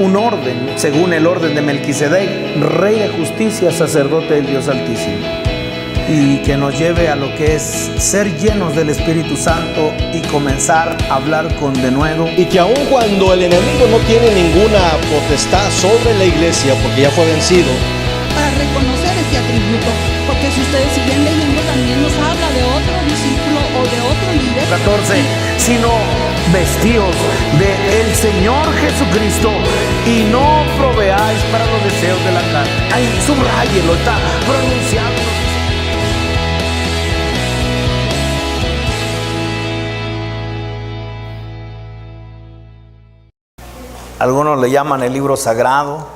un orden, según el orden de Melquisedec, rey de justicia, sacerdote del Dios Altísimo. Y que nos lleve a lo que es ser llenos del Espíritu Santo y comenzar a hablar con denuedo. Y que aun cuando el enemigo no tiene ninguna potestad sobre la iglesia, porque ya fue vencido, para reconocer este atributo, porque si ustedes siguen leyendo también nos habla de otro discípulo o de otro líder. 14, sino vestíos del Señor Jesucristo y no proveáis para los deseos de la carne. Ahí subrayelo, está pronunciado. Algunos le llaman el libro sagrado,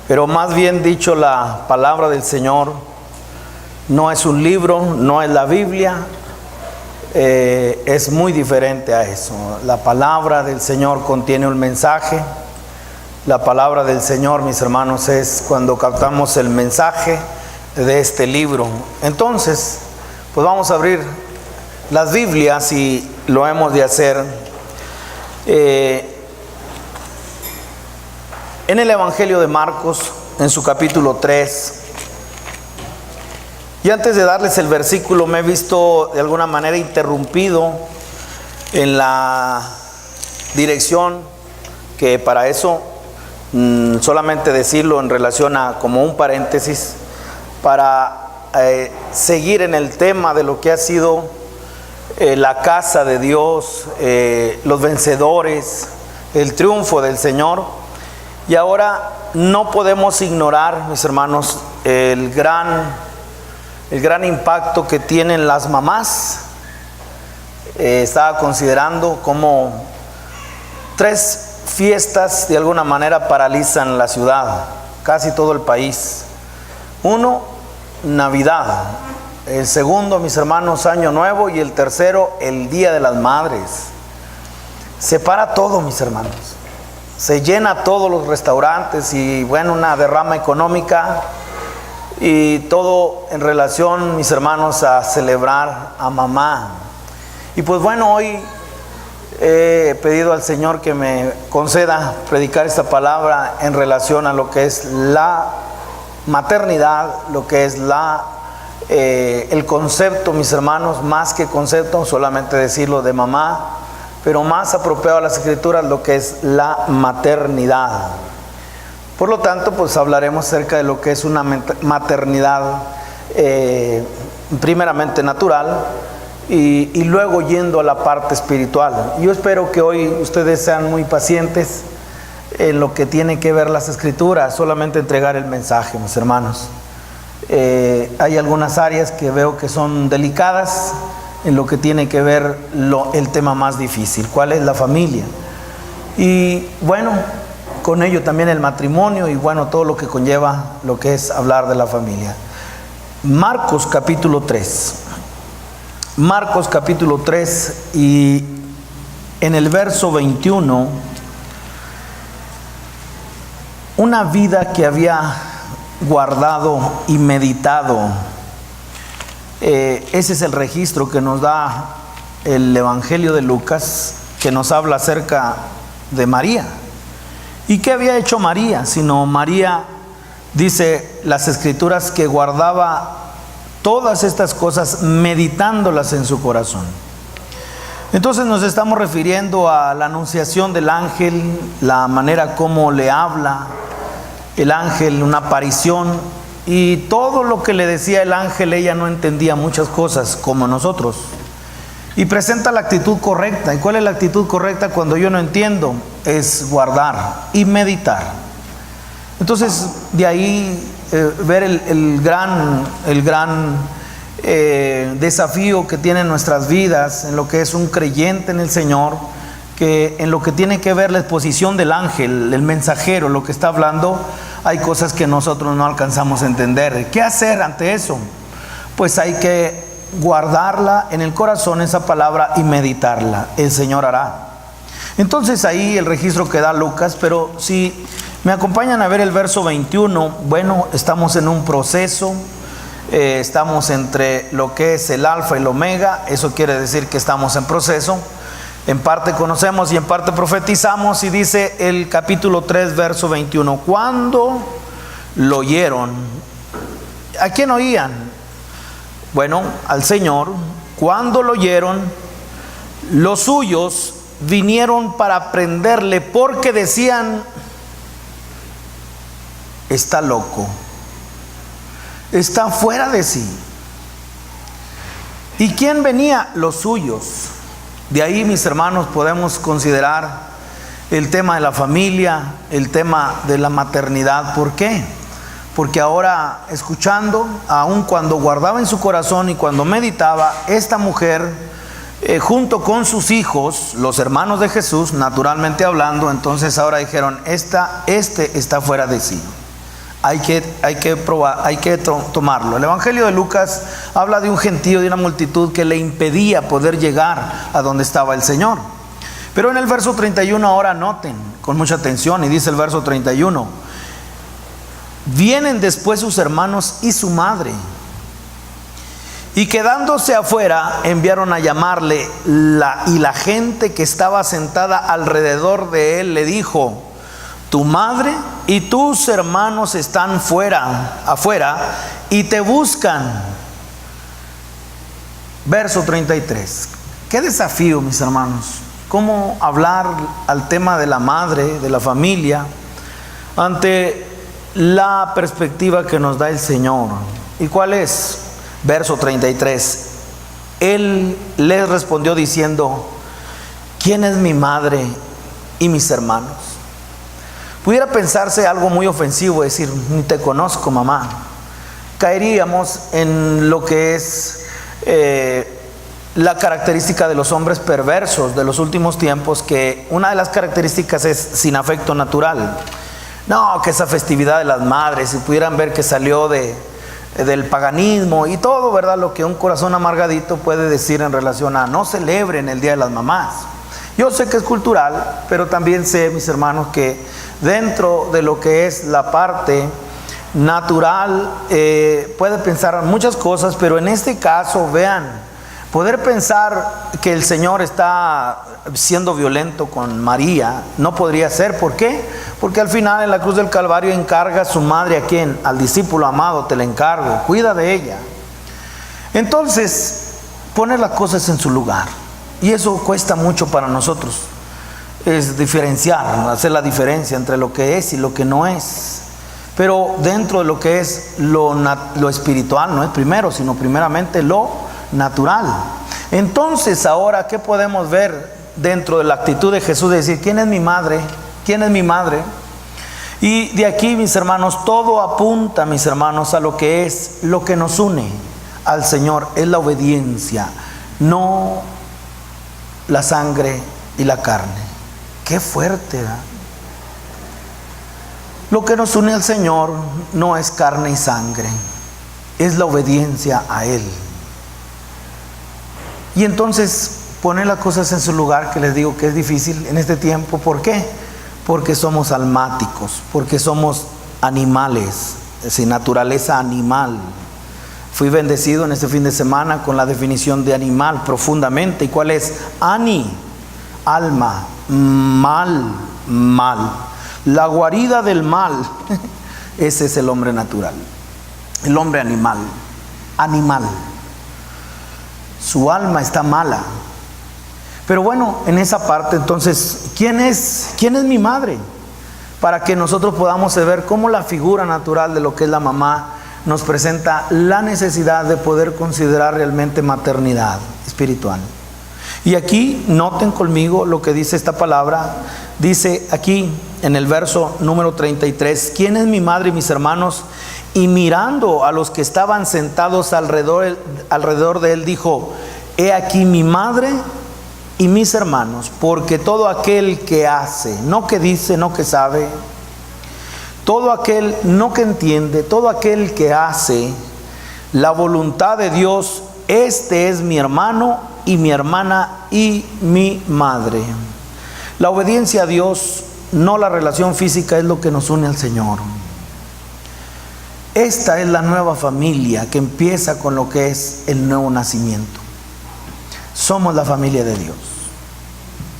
pero más bien dicho, la palabra del Señor no es un libro, no es la Biblia, es muy diferente a eso. La palabra del Señor contiene un mensaje. La palabra del Señor, mis hermanos, es cuando captamos el mensaje de este libro. Entonces, pues vamos a abrir las Biblias y lo hemos de hacer en el Evangelio de Marcos, en su capítulo 3. Y antes de darles el versículo, me he visto de alguna manera interrumpido en la dirección, que para eso solamente decirlo en relación a como un paréntesis, para seguir en el tema de lo que ha sido la casa de Dios, los vencedores, el triunfo del Señor. Y ahora no podemos ignorar, mis hermanos, el gran impacto que tienen las mamás. Estaba considerando cómo 3 fiestas de alguna manera paralizan la ciudad, casi todo el país. 1, Navidad. El segundo, mis hermanos, Año Nuevo. Y el tercero, el Día de las Madres. Se para todo, mis hermanos. Se llena todos los restaurantes y bueno, una derrama económica y todo en relación, mis hermanos, a celebrar a mamá. Y pues bueno, hoy he pedido al Señor que me conceda predicar esta palabra en relación a lo que es la maternidad, lo que es el concepto, mis hermanos, más que concepto, solamente decirlo de mamá, pero más apropiado a las Escrituras, lo que es la maternidad. Por lo tanto, pues hablaremos acerca de lo que es una maternidad primeramente natural y luego yendo a la parte espiritual. Yo espero que hoy ustedes sean muy pacientes en lo que tiene que ver las Escrituras, solamente entregar el mensaje, mis hermanos. Hay algunas áreas que veo que son delicadas, en lo que tiene que ver el tema más difícil, ¿cuál es la familia? Y bueno, con ello también el matrimonio y bueno, todo lo que conlleva lo que es hablar de la familia. Marcos capítulo 3. Marcos capítulo 3 y en el verso 21, una vida que había guardado y meditado. Ese es el registro que nos da el Evangelio de Lucas, que nos habla acerca de María. ¿Y qué había hecho María? Sino María, dice las Escrituras, que guardaba todas estas cosas meditándolas en su corazón. Entonces nos estamos refiriendo a la anunciación del ángel, la manera como le habla el ángel, una aparición. Y todo lo que le decía el ángel, ella no entendía muchas cosas como nosotros. Y presenta la actitud correcta. ¿Y cuál es la actitud correcta cuando yo no entiendo? Es guardar y meditar. Entonces, de ahí ver el gran desafío que tienen nuestras vidas en lo que es un creyente en el Señor, que en lo que tiene que ver la exposición del ángel, el mensajero, lo que está hablando, hay cosas que nosotros no alcanzamos a entender. ¿Qué hacer ante eso? Pues hay que guardarla en el corazón, esa palabra, y meditarla. El Señor hará. Entonces ahí el registro que da Lucas, pero si me acompañan a ver el verso 21, bueno, estamos en un proceso, estamos entre lo que es el alfa y el omega, eso quiere decir que estamos en proceso. en parte conocemos y en parte profetizamos, y dice el capítulo 3, verso 21, cuando lo oyeron, ¿a quién oían? Bueno, al Señor. Cuando lo oyeron, los suyos vinieron para prenderle, porque decían: está loco, está fuera de sí. ¿Y quién venía? Los suyos. De ahí, mis hermanos, podemos considerar el tema de la familia, el tema de la maternidad. ¿Por qué? Porque ahora, escuchando, aun cuando guardaba en su corazón y cuando meditaba, esta mujer, junto con sus hijos, los hermanos de Jesús, naturalmente hablando, entonces ahora dijeron: este está fuera de sí. Hay que probar, hay que tomarlo. El Evangelio de Lucas habla de un gentío, de una multitud que le impedía poder llegar a donde estaba el Señor. Pero en el verso 31 ahora noten con mucha atención, y dice el verso 31: vienen después sus hermanos y su madre, y quedándose afuera enviaron a llamarle, y la gente que estaba sentada alrededor de él le dijo: tu madre y tus hermanos están afuera y te buscan. Verso 33. Qué desafío, mis hermanos, cómo hablar al tema de la madre, de la familia, ante la perspectiva que nos da el Señor. ¿Y cuál es? Verso 33. Él les respondió diciendo: ¿quién es mi madre y mis hermanos? Pudiera pensarse algo muy ofensivo, decir: ni te conozco, mamá. Caeríamos en lo que es la característica de los hombres perversos de los últimos tiempos, que una de las características es sin afecto natural. No, que esa festividad de las madres, si pudieran ver que salió del paganismo y todo, ¿verdad? Lo que un corazón amargadito puede decir en relación a no celebren el Día de las Mamás. Yo sé que es cultural, pero también sé, mis hermanos, que dentro de lo que es la parte natural puede pensar muchas cosas, pero en este caso, vean, poder pensar que el Señor está siendo violento con María no podría ser. ¿Por qué? Porque al final en la cruz del Calvario encarga a su madre, ¿a quién? Al discípulo amado, te la encargo, cuida de ella. Entonces, poner las cosas en su lugar. Y eso cuesta mucho para nosotros, es diferenciar, hacer la diferencia entre lo que es y lo que no es. Pero dentro de lo que es lo espiritual, no es primero, sino primeramente lo natural. Entonces ahora, ¿qué podemos ver dentro de la actitud de Jesús de decir: ¿quién es mi madre? ¿Quién es mi madre? Y de aquí, mis hermanos, todo apunta, mis hermanos, a lo que es lo que nos une al Señor, es la obediencia, no la sangre y la carne. Qué fuerte, ¿verdad? Lo que nos une al Señor no es carne y sangre, es la obediencia a Él. Y entonces poner las cosas en su lugar, que les digo que es difícil en este tiempo. ¿Por qué? Porque somos almáticos, porque somos animales, es decir, naturaleza animal. Fui bendecido en este fin de semana con la definición de animal profundamente. ¿Y cuál es? Ani, alma, mal, mal. La guarida del mal, ese es el hombre natural, el hombre animal, animal. Su alma está mala. Pero bueno, en esa parte entonces, ¿quién es mi madre? Para que nosotros podamos ver cómo la figura natural de lo que es la mamá nos presenta la necesidad de poder considerar realmente maternidad espiritual. Y aquí noten conmigo lo que dice esta palabra. Dice aquí en el verso número 33: ¿quién es mi madre y mis hermanos? Y mirando a los que estaban sentados alrededor de él, dijo: he aquí mi madre y mis hermanos, porque todo aquel que hace, no que dice, no que sabe, todo aquel no que entiende, todo aquel que hace la voluntad de Dios, este es mi hermano y mi hermana y mi madre. La obediencia a Dios, no la relación física, es lo que nos une al Señor. Esta es la nueva familia que empieza con lo que es el nuevo nacimiento. Somos la familia de Dios.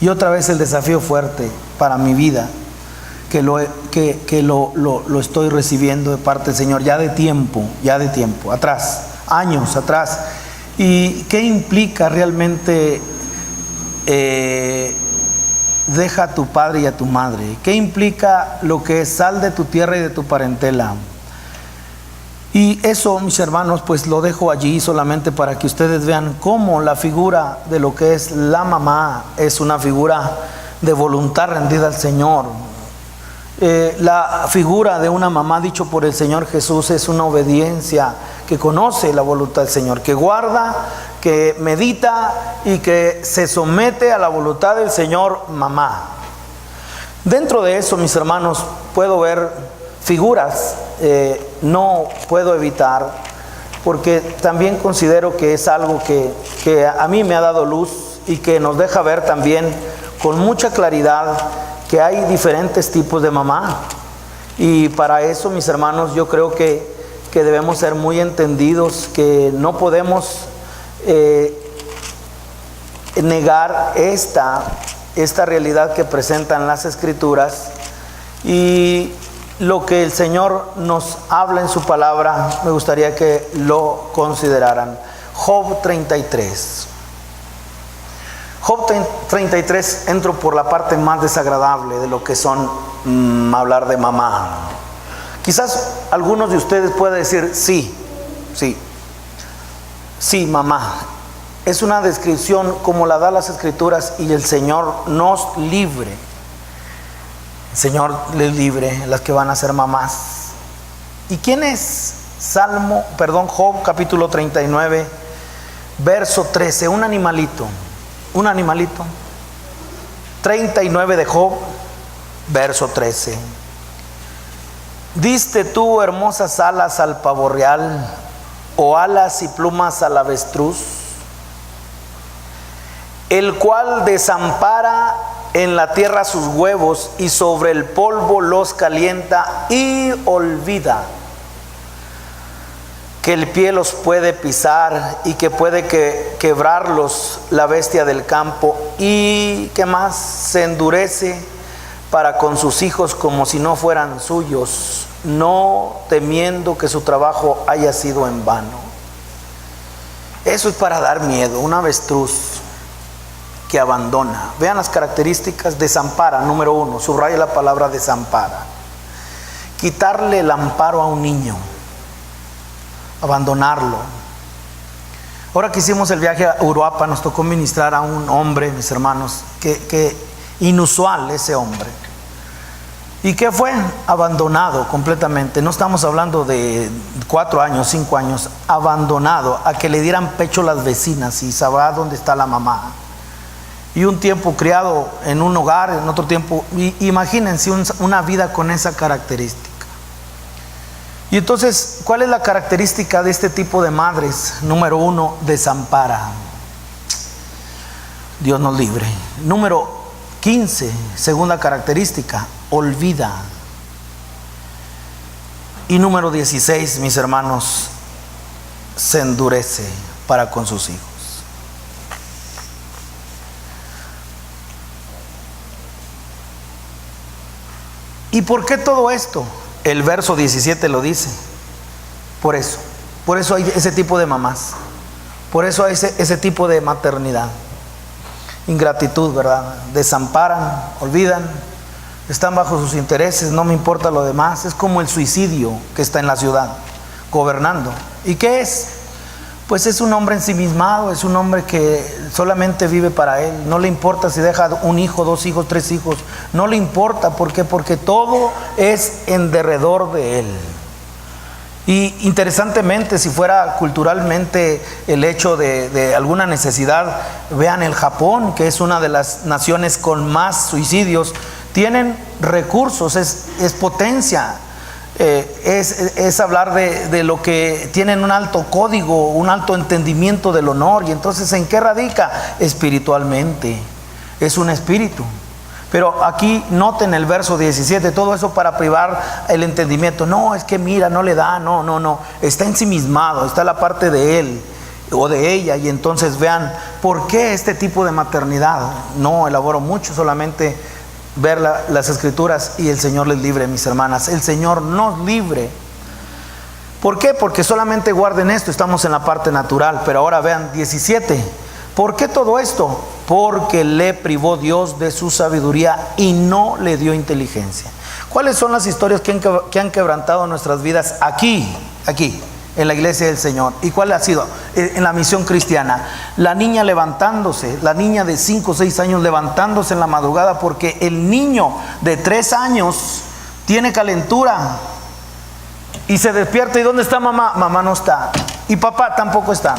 Y otra vez el desafío fuerte para mi vida, que lo estoy recibiendo de parte del Señor ya de tiempo atrás, años atrás. ¿Y qué implica realmente deja a tu padre y a tu madre? ¿Qué implica lo que es sal de tu tierra y de tu parentela? Y eso, mis hermanos, pues lo dejo allí solamente para que ustedes vean cómo la figura de lo que es la mamá es una figura de voluntad rendida al Señor. La figura de una mamá, dicho por el Señor Jesús, es una obediencia que conoce la voluntad del Señor, que guarda, que medita y que se somete a la voluntad del Señor, mamá. Dentro de eso, mis hermanos, puedo ver figuras, no puedo evitar, porque también considero que es algo que a mí me ha dado luz y que nos deja ver también con mucha claridad que hay diferentes tipos de mamá. Y para eso, mis hermanos, yo creo que debemos ser muy entendidos, que no podemos negar esta realidad que presentan las Escrituras y lo que el Señor nos habla en su palabra. Me gustaría que lo consideraran. Job 33. Job 33, entro por la parte más desagradable de lo que son hablar de mamá. Quizás algunos de ustedes puedan decir, sí, mamá. Es una descripción como la da las Escrituras, y el Señor nos libre. El Señor les libre las que van a ser mamás. ¿Y quién es? Job capítulo 39, verso 13, un animalito. 39 de Job, verso 13. ¿Diste tú hermosas alas al pavo real, o alas y plumas al avestruz? El cual desampara en la tierra sus huevos, y sobre el polvo los calienta y olvida que el pie los puede pisar y que puede quebrarlos la bestia del campo, y que más se endurece para con sus hijos como si no fueran suyos, no temiendo que su trabajo haya sido en vano. Eso es para dar miedo. Un avestruz que abandona. Vean las características. Desampara, número 1, subraya la palabra desampara. Quitarle el amparo a un niño, abandonarlo. Ahora que hicimos el viaje a Uruapa, nos tocó ministrar a un hombre, mis hermanos, que inusual ese hombre. ¿Y qué fue? Abandonado completamente. No estamos hablando de 4 años, 5 años. Abandonado a que le dieran pecho las vecinas y sabrá dónde está la mamá. Y un tiempo criado en un hogar, en otro tiempo. Imagínense una vida con esa característica. Y entonces, ¿cuál es la característica de este tipo de madres? Número 1, desampara. Dios nos libre. Número 15, segunda característica, olvida. Y número 16, mis hermanos, se endurece para con sus hijos. ¿Y por qué todo esto? El verso 17 lo dice. Por eso hay ese tipo de mamás. Por eso hay ese tipo de maternidad. Ingratitud, ¿verdad? Desamparan, olvidan, están bajo sus intereses, no me importa lo demás. Es como el suicidio que está en la ciudad, gobernando. ¿Y qué es? Pues es un hombre ensimismado, es un hombre que solamente vive para él. No le importa si deja un hijo, 2 hijos, 3 hijos. No le importa. ¿Por qué? Porque todo es en derredor de él. Y interesantemente, si fuera culturalmente el hecho de alguna necesidad, vean el Japón, que es una de las naciones con más suicidios. Tienen recursos, es potencia. Es hablar de lo que tienen un alto código, un alto entendimiento del honor. Y entonces, ¿en qué radica? Espiritualmente. Es un espíritu. Pero aquí noten el verso 17, todo eso para privar el entendimiento. No, es que mira, no le da, no. Está ensimismado, está la parte de él. o de ella, y entonces vean por qué este tipo de maternidad. No elaboro mucho, solamente ver las escrituras y el Señor les libre, mis hermanas. El Señor nos libre. ¿Por qué? Porque solamente guarden esto, estamos en la parte natural. Pero ahora vean 17. ¿Por qué todo esto? Porque le privó Dios de su sabiduría y no le dio inteligencia. ¿Cuáles son las historias que han quebrantado nuestras vidas aquí, en la iglesia del Señor? ¿Y cuál ha sido? En la misión cristiana. La niña levantándose, la niña de 5 o 6 años levantándose en la madrugada porque el niño de 3 años tiene calentura y se despierta. ¿Y dónde está mamá? Mamá no está. Y papá tampoco está.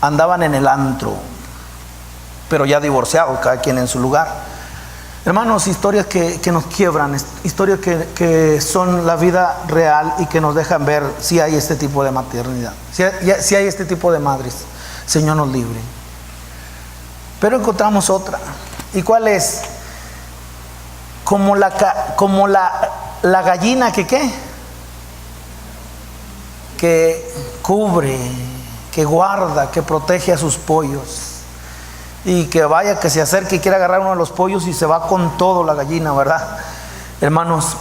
Andaban en el antro, pero ya divorciados, cada quien en su lugar. Hermanos, historias que nos quiebran, historias que son la vida real y que nos dejan ver si hay este tipo de maternidad, si hay este tipo de madres. Señor nos libre. Pero encontramos otra. ¿Y cuál es? Como la gallina que ¿qué? Que cubre, que guarda, que protege a sus pollos. Y que vaya, que se acerque y quiera agarrar uno de los pollos y se va con todo la gallina, ¿verdad? Hermanos,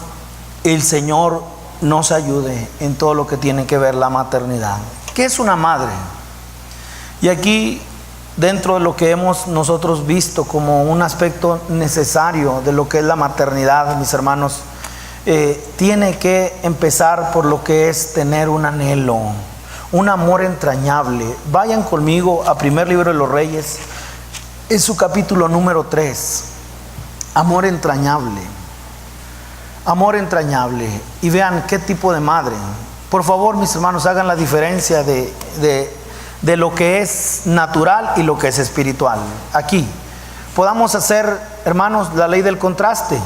el Señor nos ayude en todo lo que tiene que ver la maternidad. ¿Qué es una madre? Y aquí, dentro de lo que hemos nosotros visto como un aspecto necesario de lo que es la maternidad, mis hermanos, tiene que empezar por lo que es tener un anhelo, un amor entrañable. Vayan conmigo a primer libro de los Reyes, en su capítulo número 3. Amor entrañable. Amor entrañable. Y vean qué tipo de madre. Por favor, mis hermanos, hagan la diferencia de lo que es natural y lo que es espiritual. Aquí podamos hacer, hermanos, la ley del contraste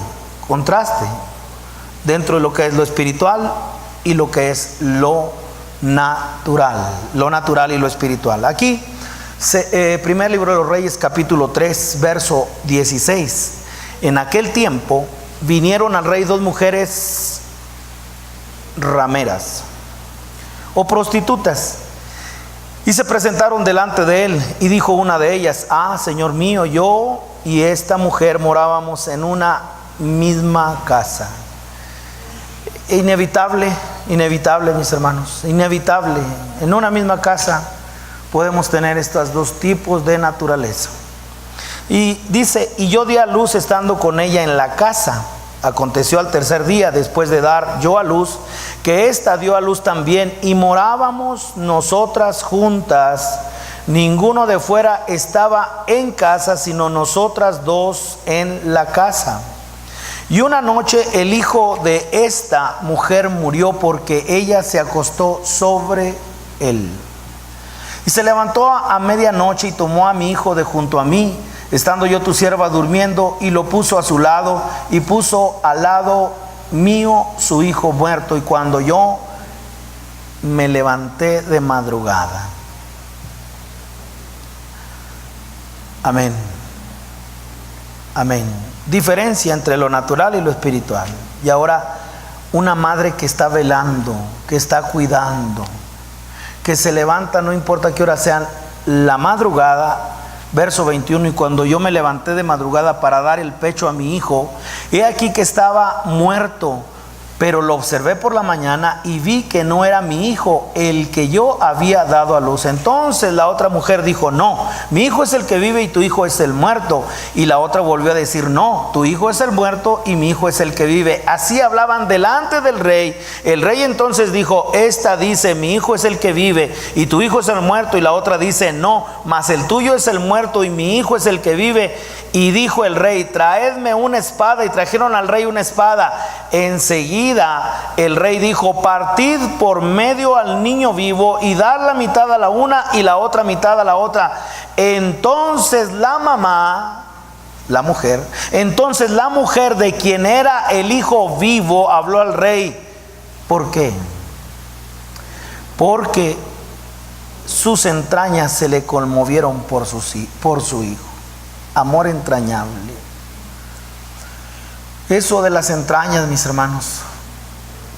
dentro de lo que es lo espiritual y lo que es lo natural y lo espiritual. Aquí primer libro de los Reyes, capítulo 3, verso 16. En aquel tiempo vinieron al rey 2 mujeres rameras o prostitutas y se presentaron delante de él, y dijo una de ellas: Señor mío, yo y esta mujer morábamos en una misma casa. Inevitable, mis hermanos, inevitable. En una misma casa podemos tener estos dos tipos de naturaleza. Y dice: y yo di a luz estando con ella en la casa. Aconteció al tercer día, después de dar yo a luz, que ésta dio a luz también, y morábamos nosotras juntas. Ninguno de fuera estaba en casa, sino nosotras dos en la casa. Y una noche el hijo de esta mujer murió, porque ella se acostó sobre él. Y se levantó a medianoche y tomó a mi hijo de junto a mí, estando yo tu sierva durmiendo, y lo puso a su lado, y puso al lado mío su hijo muerto. Y cuando yo me levanté de madrugada. Amén. Amén. Diferencia entre lo natural y lo espiritual. Y ahora, una madre que está velando, que está cuidando, que se levanta, no importa qué hora sean, la madrugada. Verso 21: y cuando yo me levanté de madrugada para dar el pecho a mi hijo, he aquí que estaba muerto, pero lo observé por la mañana y vi que no era mi hijo el que yo había dado a luz. Entonces la otra mujer dijo: no, mi hijo es el que vive y tu hijo es el muerto. Y la otra volvió a decir: no, tu hijo es el muerto y mi hijo es el que vive. Así hablaban delante del rey. El rey entonces dijo: esta dice: mi hijo es el que vive y tu hijo es el muerto. Y la otra dice: no, mas el tuyo es el muerto y mi hijo es el que vive. Y dijo el rey: traedme una espada. Y trajeron al rey una espada. Enseguida el rey dijo: partid por medio al niño vivo y dar la mitad a la una y la otra mitad a la otra. Entonces la mujer de quien era el hijo vivo habló al rey. ¿Por qué? Porque sus entrañas se le conmovieron por su hijo. Amor entrañable. Eso de las entrañas, mis hermanos,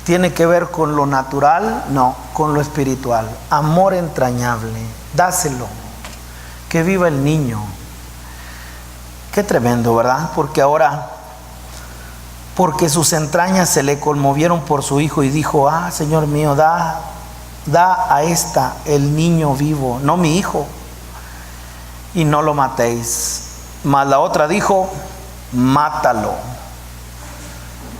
tiene que ver con lo natural, no, con lo espiritual. Amor entrañable, dáselo, que viva el niño. Qué tremendo, ¿verdad? Porque ahora, porque sus entrañas se le conmovieron por su hijo y dijo: ah, Señor mío, da a esta el niño vivo, no mi hijo, y no lo matéis. Mas la otra dijo: mátalo.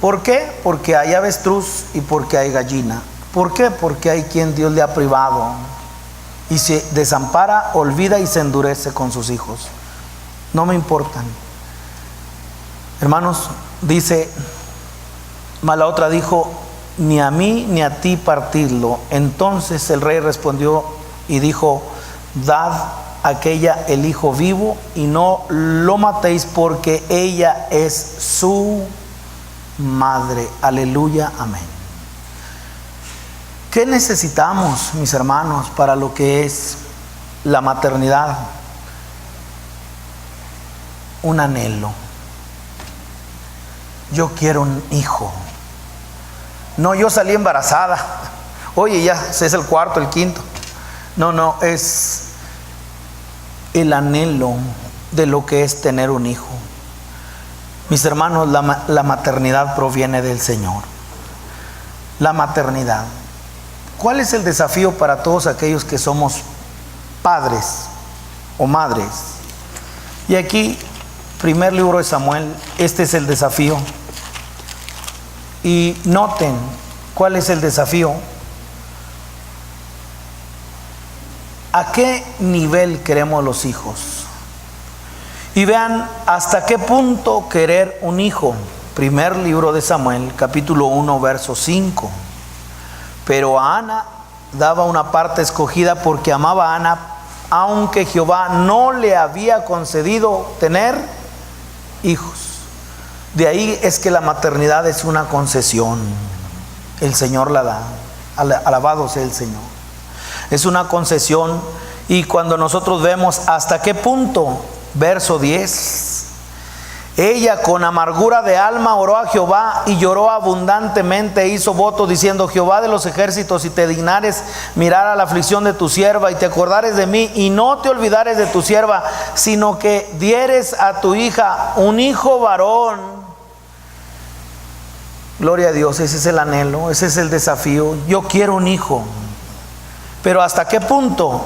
¿Por qué? Porque hay avestruz y porque hay gallina. ¿Por qué? Porque hay quien Dios le ha privado y se desampara, olvida y se endurece con sus hijos. No me importan. Hermanos, dice, mas la otra dijo: ni a mí ni a ti partirlo. Entonces el rey respondió y dijo: dad a aquella el hijo vivo y no lo matéis, porque ella es su madre. Aleluya, amén. ¿Qué necesitamos, mis hermanos, para lo que es la maternidad? Un anhelo. Yo quiero un hijo. No, yo salí embarazada. Oye, ya es el cuarto, el quinto. No, es el anhelo de lo que es tener un hijo. Mis hermanos, la maternidad proviene del Señor. La maternidad. ¿Cuál es el desafío para todos aquellos que somos padres o madres? Y aquí, primer libro de Samuel, este es el desafío. Y noten cuál es el desafío. ¿A qué nivel queremos los hijos? Y vean hasta qué punto querer un hijo. Primer libro de Samuel, capítulo 1, verso 5. Pero a Ana daba una parte escogida porque amaba a Ana, aunque Jehová no le había concedido tener hijos. De ahí es que la maternidad es una concesión. El Señor la da. Alabado sea el Señor. Es una concesión. Y cuando nosotros vemos hasta qué punto, verso 10, ella con amargura de alma oró a Jehová y lloró abundantemente e hizo voto diciendo: Jehová de los ejércitos, si te dignares mirar a la aflicción de tu sierva y te acordares de mí y no te olvidares de tu sierva, sino que dieres a tu hija un hijo varón. Gloria a Dios, ese es el anhelo, ese es el desafío. Yo quiero un hijo. Pero ¿hasta qué punto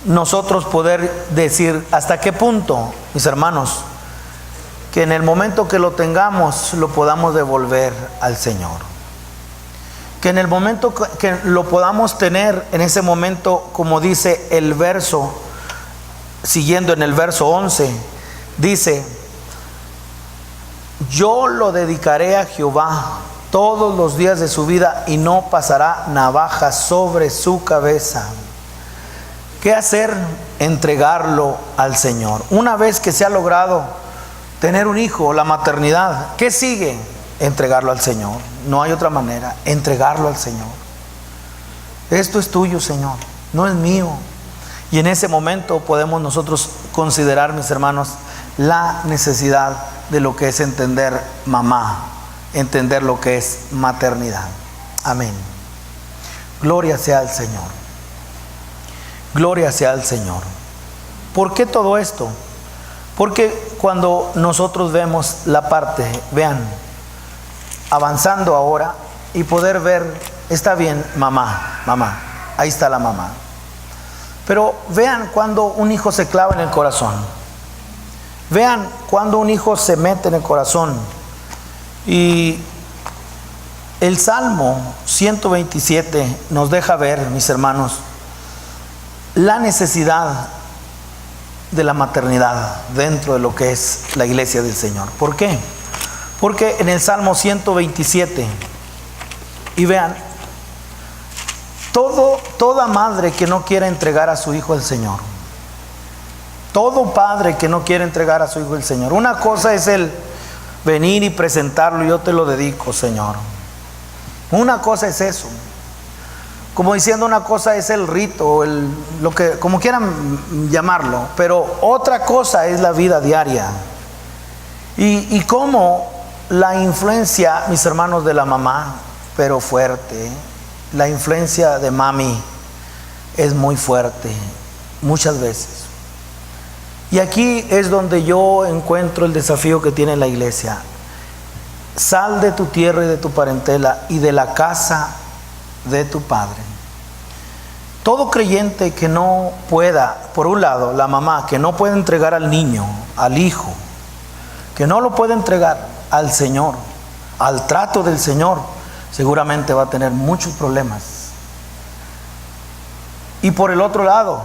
nosotros poder decir, hasta qué punto, mis hermanos, que en el momento que lo tengamos lo podamos devolver al Señor? Que en el momento que lo podamos tener, en ese momento, como dice el verso, siguiendo en el verso 11, dice: yo lo dedicaré a Jehová todos los días de su vida y no pasará navaja sobre su cabeza. ¿Qué hacer? Entregarlo al Señor. Una vez que se ha logrado tener un hijo, la maternidad, ¿qué sigue? Entregarlo al Señor. No hay otra manera, entregarlo al Señor. Esto es tuyo, Señor, no es mío. Y en ese momento podemos nosotros considerar, mis hermanos, la necesidad de lo que es entender mamá, entender lo que es maternidad. Amén. Gloria sea al Señor. Gloria sea al Señor. ¿Por qué todo esto? Porque cuando nosotros vemos la parte, vean, avanzando ahora y poder ver, está bien, mamá, ahí está la mamá. Pero vean cuando un hijo se clava en el corazón. Vean cuando un hijo se mete en el corazón. Y el Salmo 127 nos deja ver, mis hermanos, la necesidad de la maternidad dentro de lo que es la iglesia del Señor. ¿Por qué? Porque en el Salmo 127, y vean, toda madre que no quiera entregar a su hijo al Señor, todo padre que no quiere entregar a su hijo al Señor, una cosa es el venir y presentarlo: yo te lo dedico, Señor. Una cosa es eso. Como diciendo, una cosa es el rito, lo que, como quieran llamarlo, pero otra cosa es la vida diaria. Y cómo la influencia, mis hermanos, de la mamá pero fuerte. La influencia de mami es muy fuerte, muchas veces. Y aquí es donde yo encuentro el desafío que tiene la iglesia. Sal de tu tierra y de tu parentela y de la casa de tu padre. Todo creyente que no pueda, por un lado, la mamá que no puede entregar al niño, al hijo, que no lo puede entregar al Señor, al trato del Señor, seguramente va a tener muchos problemas. Y por el otro lado,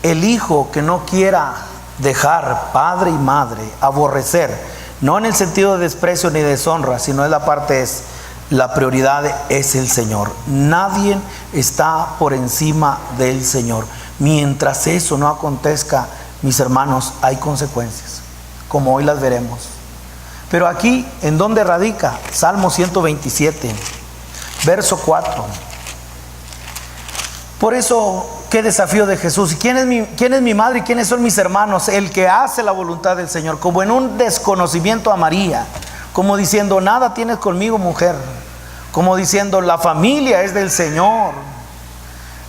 el hijo que no quiera dejar padre y madre, aborrecer, no en el sentido de desprecio ni deshonra, sino en la parte es, la prioridad es el Señor. Nadie está por encima del Señor. Mientras eso no acontezca, mis hermanos, hay consecuencias, como hoy las veremos. Pero aquí, ¿en dónde radica? Salmo 127, verso 4. Por eso, qué desafío de Jesús. ¿Quién es mi madre y quiénes son mis hermanos? El que hace la voluntad del Señor, como en un desconocimiento a María, como diciendo, nada tienes conmigo, mujer, como diciendo, la familia es del Señor.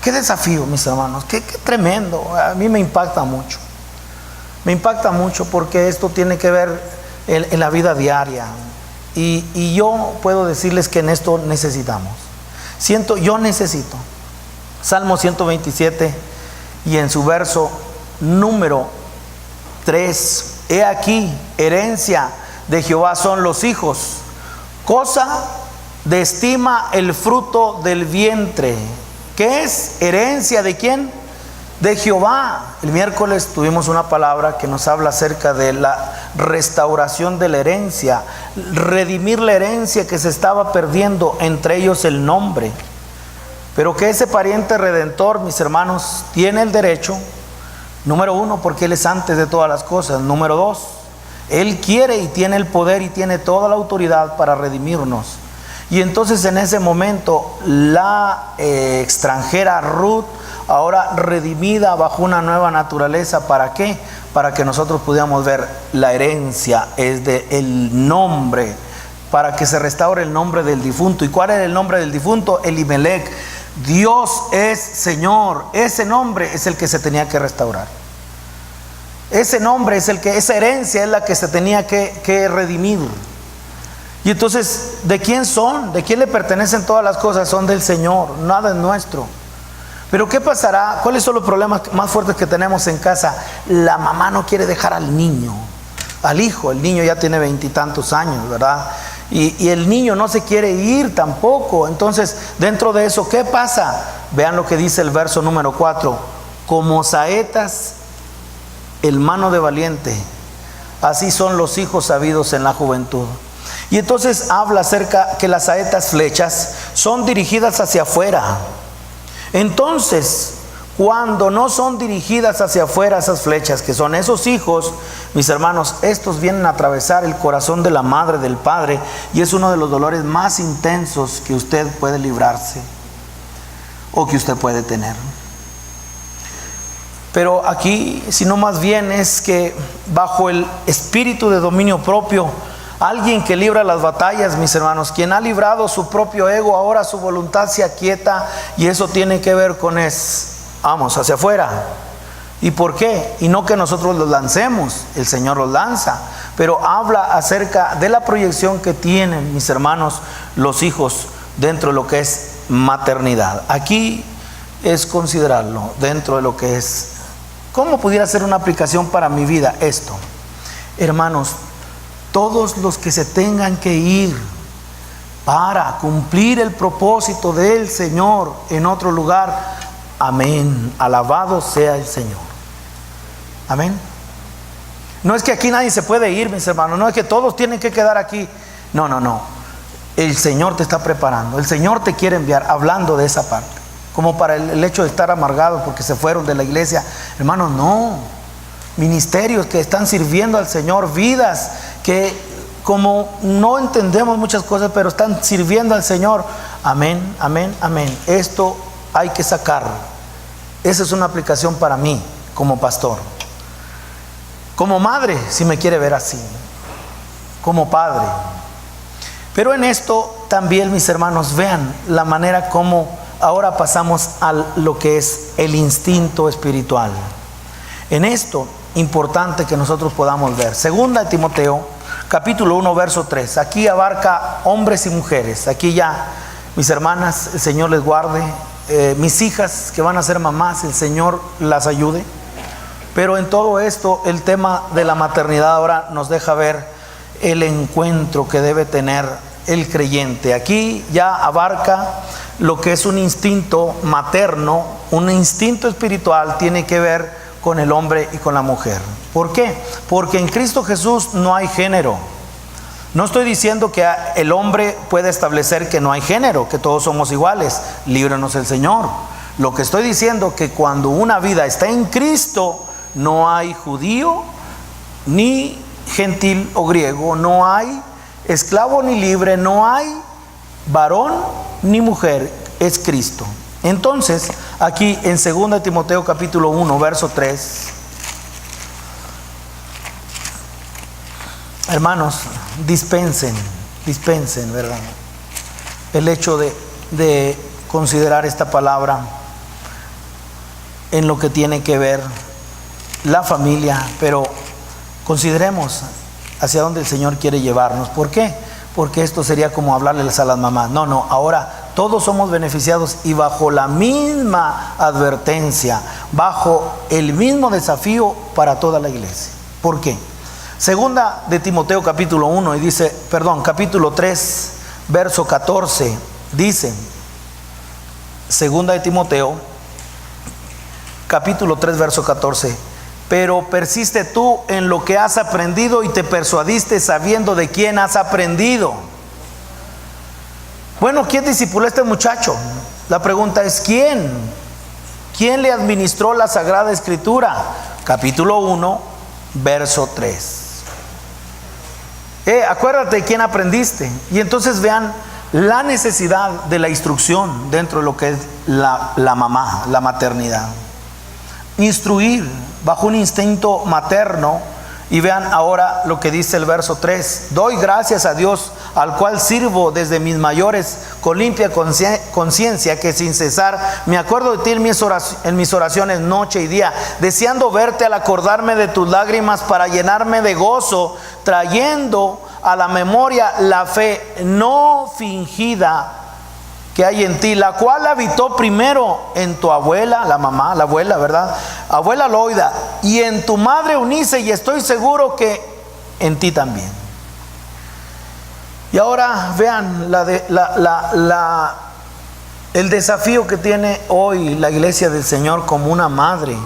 Qué desafío, mis hermanos, qué tremendo. A mí me impacta mucho. Me impacta mucho porque esto tiene que ver en la vida diaria. Y yo puedo decirles que en esto necesitamos. Yo necesito. Salmo 127 y en su verso número 3. He aquí, herencia de Jehová son los hijos, cosa de estima el fruto del vientre. ¿Qué es herencia de quién? De Jehová. El miércoles tuvimos una palabra que nos habla acerca de la restauración de la herencia, redimir la herencia que se estaba perdiendo, entre ellos el nombre. Pero que ese pariente redentor, mis hermanos, tiene el derecho, número uno, porque Él es antes de todas las cosas. Número dos, Él quiere y tiene el poder y tiene toda la autoridad para redimirnos. Y entonces en ese momento la extranjera Ruth, ahora redimida bajo una nueva naturaleza, ¿para qué? Para que nosotros pudiéramos ver la herencia, es el nombre, para que se restaure el nombre del difunto. ¿Y cuál es el nombre del difunto? Elimelech. Dios es Señor. Ese nombre es el que se tenía que restaurar. Ese nombre es esa herencia es la que se tenía que redimir. Y entonces, ¿de quién son? ¿De quién le pertenecen todas las cosas? Son del Señor, nada es nuestro. Pero ¿qué pasará? ¿Cuáles son los problemas más fuertes que tenemos en casa? La mamá no quiere dejar al niño, al hijo. El niño ya tiene 20 y tantos años, ¿verdad? Y el niño no se quiere ir tampoco. Entonces, dentro de eso, ¿qué pasa? Vean lo que dice el verso número 4. Como saetas, el mano de valiente, así son los hijos sabidos en la juventud. Y entonces habla acerca que las saetas, flechas, son dirigidas hacia afuera. Entonces, cuando no son dirigidas hacia afuera esas flechas, que son esos hijos, mis hermanos, estos vienen a atravesar el corazón de la madre, del padre, y es uno de los dolores más intensos que usted puede librarse o que usted puede tener. Pero aquí, sino más bien es que bajo el espíritu de dominio propio, alguien que libra las batallas, mis hermanos, quien ha librado su propio ego, ahora su voluntad se aquieta, y eso tiene que ver con vamos hacia afuera. ¿Y por qué? Y no que nosotros los lancemos, el Señor los lanza, pero habla acerca de la proyección que tienen, mis hermanos, los hijos dentro de lo que es maternidad. Aquí es considerarlo dentro de lo que es, ¿cómo pudiera ser una aplicación para mi vida esto? Hermanos, todos los que se tengan que ir para cumplir el propósito del Señor en otro lugar, amén, alabado sea el Señor, amén. No es que aquí nadie se puede ir, mis hermanos, no es que todos tienen que quedar aquí, no, el Señor te está preparando, el Señor te quiere enviar, hablando de esa parte, como para el hecho de estar amargados porque se fueron de la iglesia, hermanos, no, ministerios que están sirviendo al Señor, vidas que como no entendemos muchas cosas, pero están sirviendo al Señor, amén, amén, amén. Esto hay que sacarlo. Esa es una aplicación para mí como pastor, como madre, si me quiere ver así, como padre. Pero en esto también, mis hermanos, vean la manera como ahora pasamos a lo que es el instinto espiritual. En esto, importante que nosotros podamos ver. Segunda de Timoteo, capítulo 1, verso 3. Aquí abarca hombres y mujeres. Aquí ya, mis hermanas, el Señor les guarde. Mis hijas que van a ser mamás, el Señor las ayude. Pero en todo esto, el tema de la maternidad ahora nos deja ver el encuentro que debe tener el creyente. Aquí ya abarca lo que es un instinto materno, un instinto espiritual, tiene que ver con el hombre y con la mujer. ¿Por qué? Porque en Cristo Jesús no hay género. No estoy diciendo que el hombre puede establecer que no hay género, que todos somos iguales. Líbranos el Señor. Lo que estoy diciendo que cuando una vida está en Cristo, no hay judío ni gentil o griego, no hay esclavo ni libre, no hay varón ni mujer, es Cristo. Entonces, aquí en 2 Timoteo capítulo 1, verso 3, hermanos, dispensen, ¿verdad? El hecho de considerar esta palabra en lo que tiene que ver la familia, pero consideremos hacia dónde el Señor quiere llevarnos. ¿Por qué? Porque esto sería como hablarles a las mamás. No, ahora todos somos beneficiados y bajo la misma advertencia, bajo el mismo desafío para toda la iglesia. ¿Por qué? Segunda de Timoteo capítulo 1 y dice, capítulo 3, verso 14, dice, segunda de Timoteo capítulo 3, verso 14. Pero persiste tú en lo que has aprendido y te persuadiste sabiendo de quién has aprendido. Bueno, ¿quién discipuló a este muchacho? La pregunta es ¿quién? ¿Quién le administró la Sagrada Escritura? Capítulo 1, verso 3. Acuérdate de quién aprendiste. Y entonces vean la necesidad de la instrucción dentro de lo que es la mamá, la maternidad. Instruir bajo un instinto materno. Y vean ahora lo que dice el verso 3. Doy gracias a Dios, al cual sirvo desde mis mayores con limpia conciencia, que sin cesar me acuerdo de ti en mis oraciones noche y día, deseando verte al acordarme de tus lágrimas para llenarme de gozo, trayendo a la memoria la fe no fingida que hay en ti, la cual habitó primero en tu abuela, la mamá, la abuela, ¿verdad? Abuela Loida, y en tu madre Eunice, y estoy seguro que en ti también. Y ahora vean el desafío que tiene hoy la iglesia del Señor como una madre.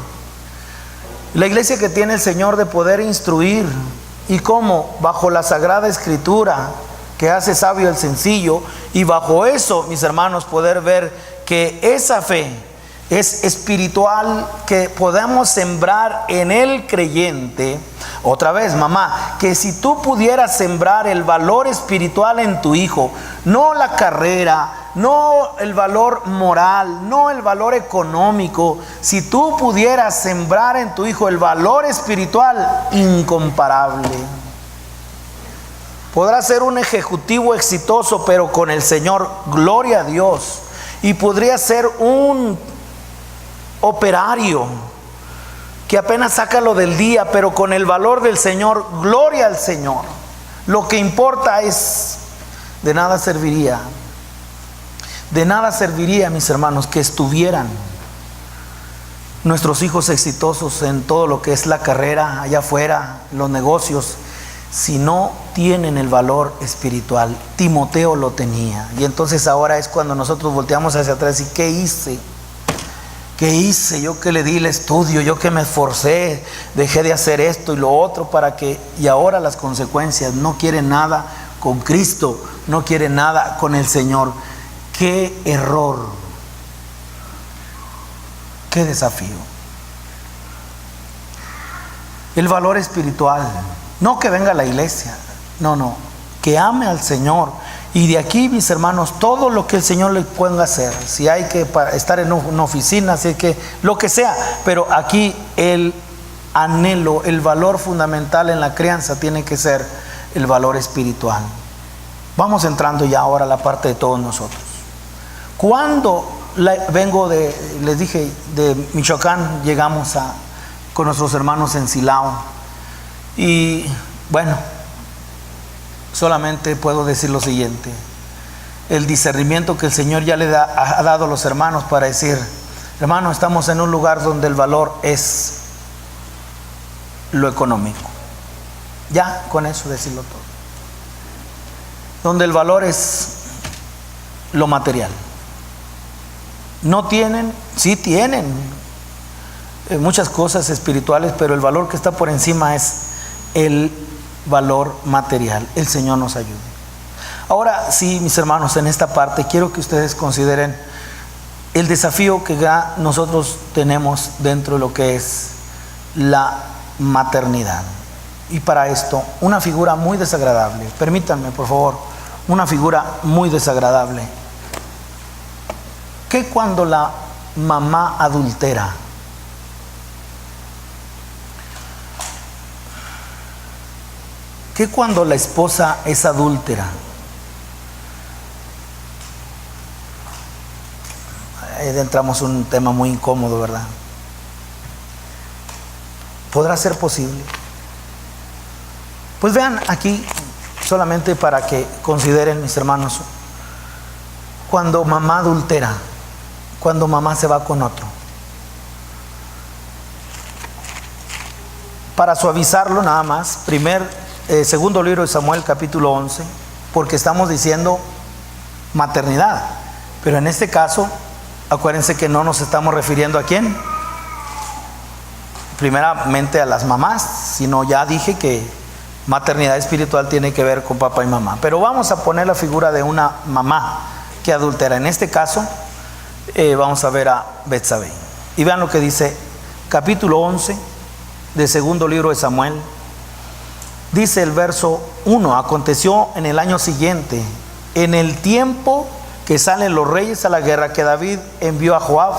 La iglesia que tiene el Señor de poder instruir, y cómo bajo la Sagrada Escritura que hace sabio el sencillo, y bajo eso, mis hermanos, poder ver que esa fe es espiritual, que podemos sembrar en el creyente. Otra vez, mamá, que si tú pudieras sembrar el valor espiritual en tu hijo, no la carrera, no el valor moral, no el valor económico, si tú pudieras sembrar en tu hijo el valor espiritual, incomparable. Podrá ser un ejecutivo exitoso, pero con el Señor, gloria a Dios. Y podría ser un operario que apenas saca lo del día, pero con el valor del Señor, gloria al Señor. Lo que importa es, de nada serviría, mis hermanos, que estuvieran nuestros hijos exitosos en todo lo que es la carrera, allá afuera, los negocios, si no tienen el valor espiritual. Timoteo lo tenía. Y entonces ahora es cuando nosotros volteamos hacia atrás y ¿qué hice? ¿Qué hice? Yo que le di el estudio, yo que me esforcé, dejé de hacer esto y lo otro para que... Y ahora las consecuencias, no quieren nada con Cristo, no quieren nada con el Señor. ¡Qué error! ¡Qué desafío! El valor espiritual. No que venga a la iglesia, no, que ame al Señor. Y de aquí, mis hermanos, todo lo que el Señor le pueda hacer, si hay que estar en una oficina, si hay que, lo que sea, pero aquí el anhelo, el valor fundamental en la crianza tiene que ser el valor espiritual. Vamos entrando ya ahora a la parte de todos nosotros. Cuando les dije, de Michoacán, llegamos con nuestros hermanos en Silao. Y bueno, solamente puedo decir lo siguiente: el discernimiento que el Señor ya ha dado a los hermanos para decir, hermano, estamos en un lugar donde el valor es lo económico. Ya con eso decirlo todo. Donde el valor es lo material. No tienen, sí tienen muchas cosas espirituales, pero el valor que está por encima es el valor material. El Señor nos ayude. Ahora sí, mis hermanos, en esta parte quiero que ustedes consideren el desafío que ya nosotros tenemos dentro de lo que es la maternidad. Y para esto, una figura muy desagradable, permítanme por favor, una figura muy desagradable, que cuando la mamá adultera, que cuando la esposa es adúltera, ahí entramos en un tema muy incómodo, ¿verdad? ¿Podrá ser posible? Pues vean aquí, solamente para que consideren, mis hermanos, cuando mamá adultera, cuando mamá se va con otro. Para suavizarlo nada más, segundo libro de Samuel, capítulo 11, porque estamos diciendo maternidad, pero en este caso, acuérdense que no nos estamos refiriendo a quién, primeramente a las mamás, sino ya dije que maternidad espiritual tiene que ver con papá y mamá. Pero vamos a poner la figura de una mamá que adultera. En este caso, vamos a ver a Betsabé. Y vean lo que dice capítulo 11 de segundo libro de Samuel. Dice el verso 1: aconteció en el año siguiente, en el tiempo que salen los reyes a la guerra, que David envió a Joab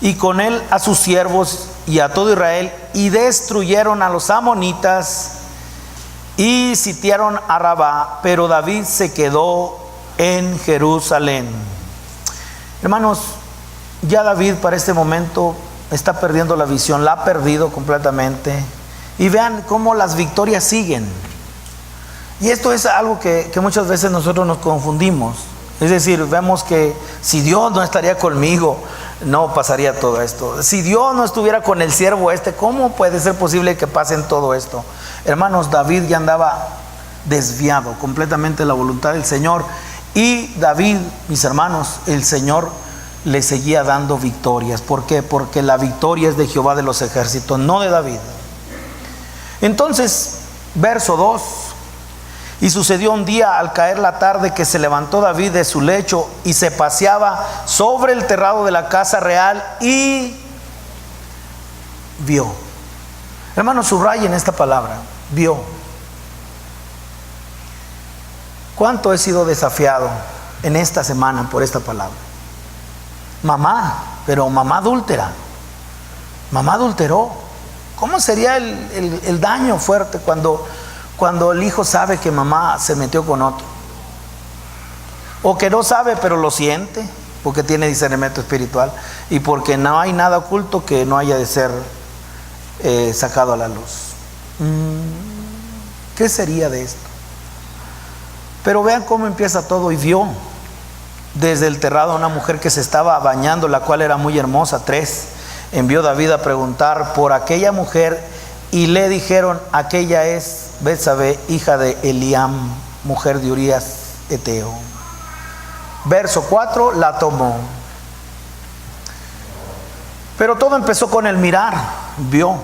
y con él a sus siervos y a todo Israel, y destruyeron a los amonitas y sitiaron a Rabá, pero David se quedó en Jerusalén. Hermanos, ya David para este momento está perdiendo la visión, la ha perdido completamente. Y vean cómo las victorias siguen. Y esto es algo que muchas veces nosotros nos confundimos. Es decir, vemos que si Dios no estaría conmigo, no pasaría todo esto. Si Dios no estuviera con el siervo ¿cómo puede ser posible que pasen todo esto? Hermanos, David ya andaba desviado completamente de la voluntad del Señor. Y David, mis hermanos, el Señor le seguía dando victorias. ¿Por qué? Porque la victoria es de Jehová de los ejércitos, no de David. Entonces, verso 2: y sucedió un día al caer la tarde que se levantó David de su lecho y se paseaba sobre el terrado de la casa real y vio. Hermanos, subrayen esta palabra, vio. ¿Cuánto he sido desafiado en esta semana por esta palabra? Mamá, pero mamá adúltera. Mamá adulteró. ¿Cómo sería el daño fuerte cuando el hijo sabe que mamá se metió con otro? O que no sabe pero lo siente, porque tiene discernimiento espiritual y porque no hay nada oculto que no haya de ser sacado a la luz. ¿Qué sería de esto? Pero vean cómo empieza todo. Y vio desde el terrado a una mujer que se estaba bañando, la cual era muy hermosa. 3: envió David a preguntar por aquella mujer, y le dijeron: aquella es Betsabé, hija de Eliam, mujer de Urías Eteo. Verso 4: la tomó. Pero todo empezó con el mirar, vio.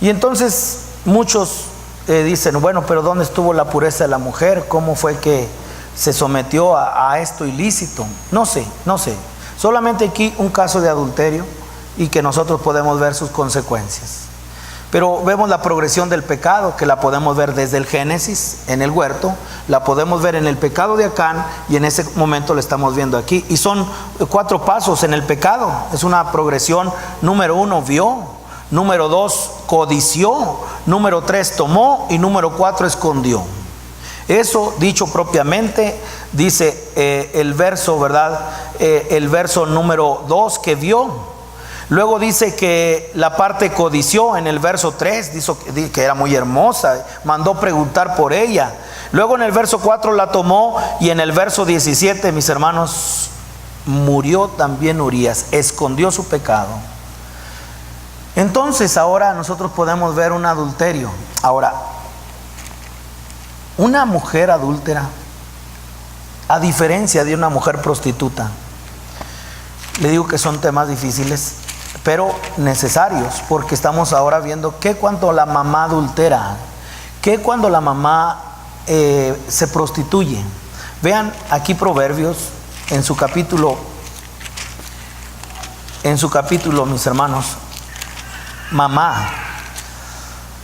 Y entonces muchos dicen: bueno, pero ¿dónde estuvo la pureza de la mujer? ¿Cómo fue que se sometió a esto ilícito? No sé. Solamente aquí un caso de adulterio y que nosotros podemos ver sus consecuencias. Pero vemos la progresión del pecado, que la podemos ver desde el Génesis, en el huerto, la podemos ver en el pecado de Acán, y en ese momento la estamos viendo aquí. Y son 4 pasos en el pecado. Es una progresión. Número 1, vio. Número 2, codició. Número 3, tomó. Y número 4, escondió. Eso dicho propiamente, dice el verso, ¿verdad? El verso número 2 que vio. Luego dice que la parte codició en el verso 3, dijo que era muy hermosa, mandó preguntar por ella. Luego en el verso 4 la tomó y en el verso 17, mis hermanos, murió también Urías, escondió su pecado. Entonces ahora nosotros podemos ver un adulterio. Ahora, una mujer adúltera, a diferencia de una mujer prostituta, le digo que son temas difíciles, pero necesarios, porque estamos ahora viendo que cuando la mamá adultera, que cuando la mamá se prostituye. Vean aquí Proverbios en su capítulo, mis hermanos, mamá,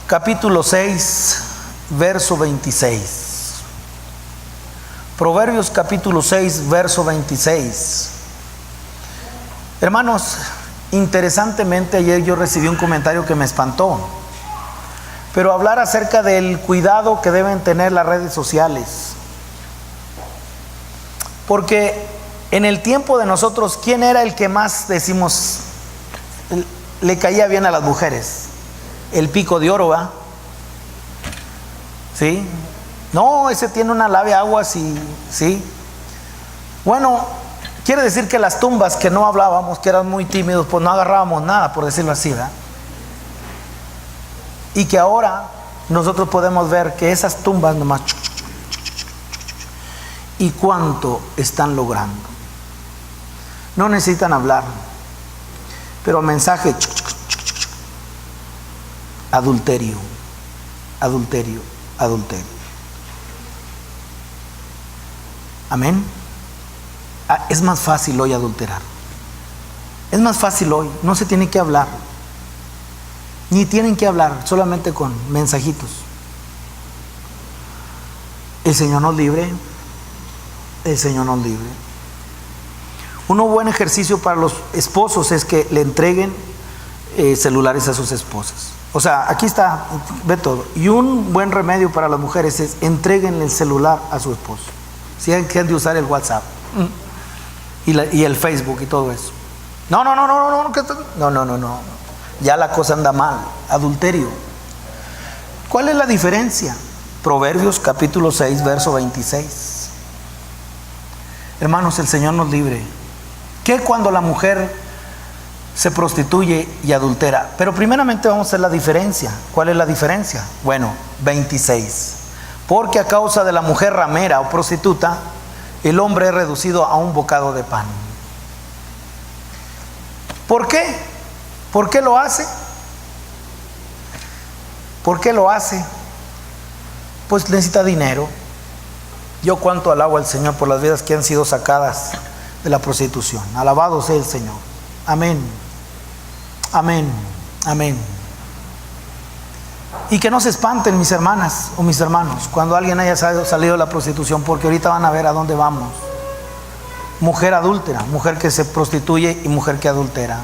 capítulo 6, verso 26. Proverbios capítulo 6, verso 26. Hermanos, interesantemente ayer yo recibí un comentario que me espantó, pero hablar acerca del cuidado que deben tener las redes sociales. Porque en el tiempo de nosotros, ¿quién era el que más, decimos, le caía bien a las mujeres? El pico de oro, ¿va? ¿Sí? No, ese tiene una lave aguas y ¿sí? Bueno, quiere decir que las tumbas que no hablábamos, que eran muy tímidos, pues no agarrábamos nada, por decirlo así, ¿verdad? Y que ahora nosotros podemos ver que esas tumbas nomás y cuánto están logrando. No necesitan hablar, pero mensaje: adulterio, adulterio, adulterio. Amén. Es más fácil hoy adulterar. Es más fácil hoy, no se tiene que hablar, ni tienen que hablar, solamente con mensajitos. El Señor nos libre, el Señor nos libre. Un buen ejercicio para los esposos es que le entreguen celulares a sus esposas. O sea, aquí está, ve todo. Y un buen remedio para las mujeres es entréguenle el celular a su esposo. Si han de usar el WhatsApp y el Facebook y todo eso. No. Ya la cosa anda mal. Adulterio. ¿Cuál es la diferencia? Proverbios capítulo 6, verso 26. Hermanos, el Señor nos libre. ¿Qué cuando la mujer se prostituye y adultera? Pero primeramente vamos a ver la diferencia. ¿Cuál es la diferencia? Bueno, 26. Porque a causa de la mujer ramera o prostituta, el hombre es reducido a un bocado de pan. ¿Por qué? ¿Por qué lo hace? ¿Por qué lo hace? Pues necesita dinero. Yo cuánto alabo al Señor por las vidas que han sido sacadas de la prostitución. Alabado sea el Señor. Amén. Amén. Amén. Y que no se espanten mis hermanas o mis hermanos cuando alguien haya salido de la prostitución, porque ahorita van a ver a dónde vamos. Mujer adúltera, mujer que se prostituye y mujer que adultera.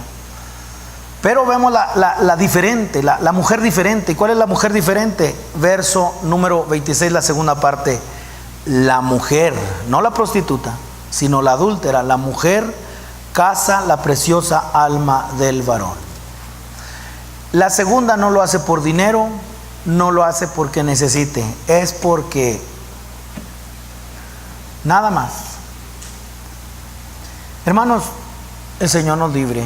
Pero vemos la diferente, la mujer diferente. ¿Y cuál es la mujer diferente? Verso número 26, la segunda parte. La mujer, no la prostituta, sino la adúltera, la mujer caza la preciosa alma del varón. La segunda no lo hace por dinero, no lo hace porque necesite, es porque nada más. Hermanos, el Señor nos libre.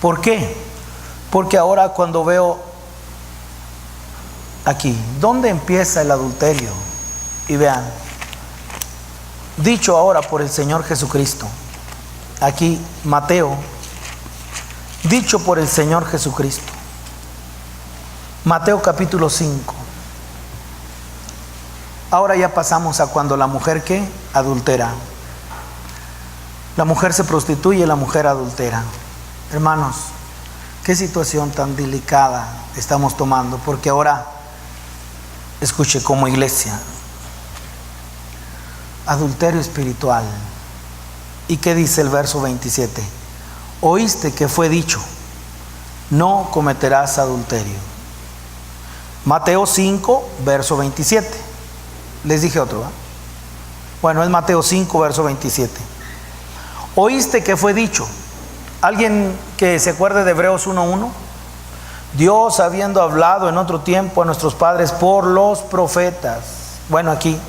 ¿Por qué? Porque ahora cuando veo aquí, ¿dónde empieza el adulterio? Y vean, dicho ahora por el Señor Jesucristo, aquí Mateo, dicho por el Señor Jesucristo, Mateo capítulo 5. Ahora ya pasamos a cuando la mujer ¿qué? Adultera. La mujer se prostituye, la mujer adultera. Hermanos, qué situación tan delicada estamos tomando, porque ahora, escuche, como iglesia, adulterio espiritual. ¿Y qué dice el verso 27? Oíste que fue dicho, no cometerás adulterio. Mateo 5, verso 27. Les dije otro, ¿verdad? Bueno, es Mateo 5, verso 27. Oíste que fue dicho. ¿Alguien que se acuerde de Hebreos 1:1? Dios, habiendo hablado en otro tiempo a nuestros padres por los profetas. Bueno, aquí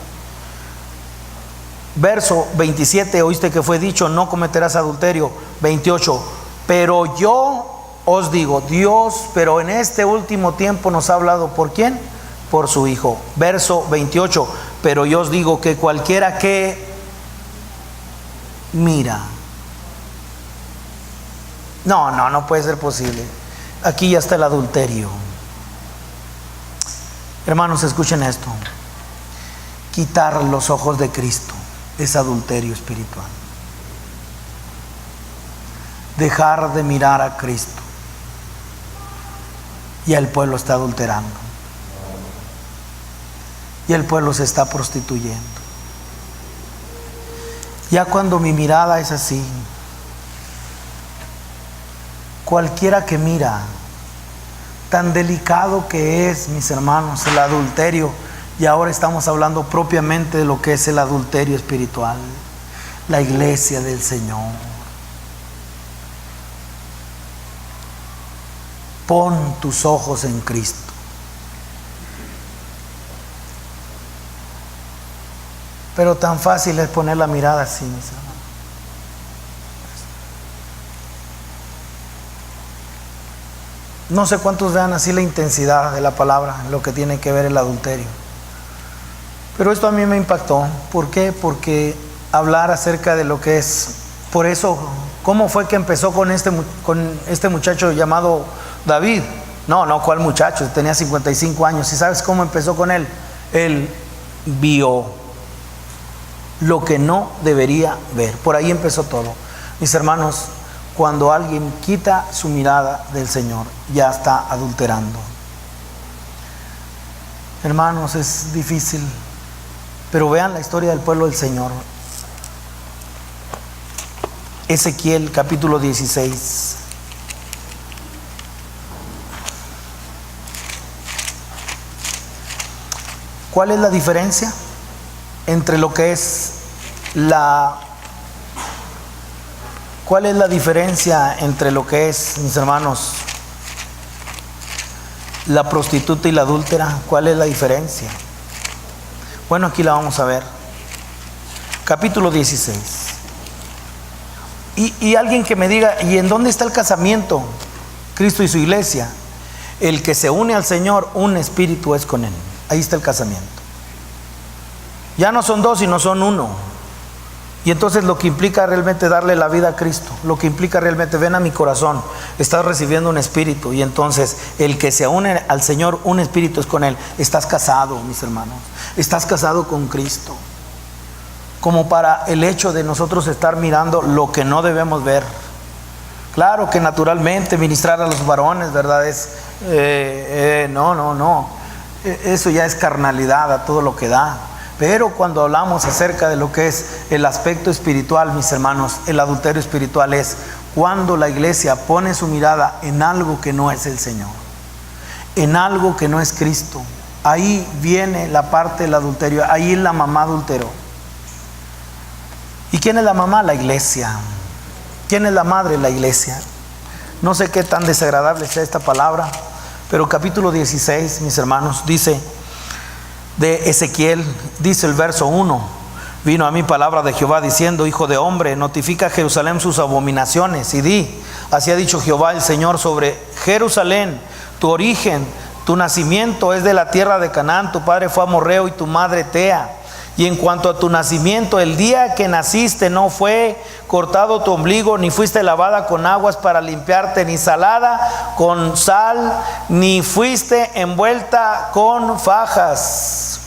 verso 27, oíste que fue dicho, no cometerás adulterio. 28, pero yo os digo, Dios, pero en este último tiempo nos ha hablado, ¿por quién? Por su Hijo. Verso 28, pero yo os digo que cualquiera que mira. No puede ser posible. Aquí ya está el adulterio. Hermanos, escuchen esto. Quitar los ojos de Cristo es adulterio espiritual. Dejar de mirar a Cristo. Ya el pueblo está adulterando. Y el pueblo se está prostituyendo. Ya cuando mi mirada es así, cualquiera que mira, tan delicado que es, mis hermanos, el adulterio. Y ahora estamos hablando propiamente de lo que es el adulterio espiritual, la iglesia del Señor. Pon tus ojos en Cristo. Pero tan fácil es poner la mirada así, mis hermanos. No sé cuántos vean así la intensidad de la palabra en lo que tiene que ver el adulterio. Pero esto a mí me impactó. ¿Por qué? Porque hablar acerca de lo que es. Por eso, ¿cómo fue que empezó con este muchacho llamado David? No, ¿cuál muchacho? Tenía 55 años. ¿Y sabes cómo empezó con él? Él vio lo que no debería ver. Por ahí empezó todo. Mis hermanos, cuando alguien quita su mirada del Señor, ya está adulterando. Hermanos, es difícil. Pero vean la historia del pueblo del Señor. Ezequiel capítulo 16. ¿Cuál es la diferencia entre lo que es ¿Cuál es la diferencia entre lo que es, mis hermanos, la prostituta y la adúltera? ¿Cuál es la diferencia? Bueno, aquí la vamos a ver. Capítulo 16. Y alguien que me diga, ¿y en dónde está el casamiento? Cristo y su iglesia. El que se une al Señor, un espíritu es con Él. Ahí está el casamiento. Ya no son dos, sino son uno. Y entonces lo que implica realmente darle la vida a Cristo, lo que implica realmente, ven a mi corazón, estás recibiendo un espíritu. Y entonces el que se une al Señor, un espíritu es con Él. Estás casado, mis hermanos. Estás casado con Cristo. Como para el hecho de nosotros estar mirando lo que no debemos ver. Claro que naturalmente ministrar a los varones, ¿verdad? No. Eso ya es carnalidad a todo lo que da. Pero cuando hablamos acerca de lo que es el aspecto espiritual, mis hermanos, el adulterio espiritual es cuando la iglesia pone su mirada en algo que no es el Señor, en algo que no es Cristo. Ahí viene la parte del adulterio, ahí la mamá adulteró. ¿Y quién es la mamá? La iglesia. ¿Quién es la madre? La iglesia. No sé qué tan desagradable sea esta palabra, pero capítulo 16, mis hermanos, dice de Ezequiel, dice el verso 1: vino a mí palabra de Jehová diciendo, hijo de hombre, notifica a Jerusalén sus abominaciones y di, así ha dicho Jehová el Señor sobre Jerusalén, tu origen, tu nacimiento es de la tierra de Canaán, tu padre fue amorreo y tu madre Tea. Y en cuanto a tu nacimiento, el día que naciste no fue cortado tu ombligo, ni fuiste lavada con aguas para limpiarte, ni salada con sal, ni fuiste envuelta con fajas.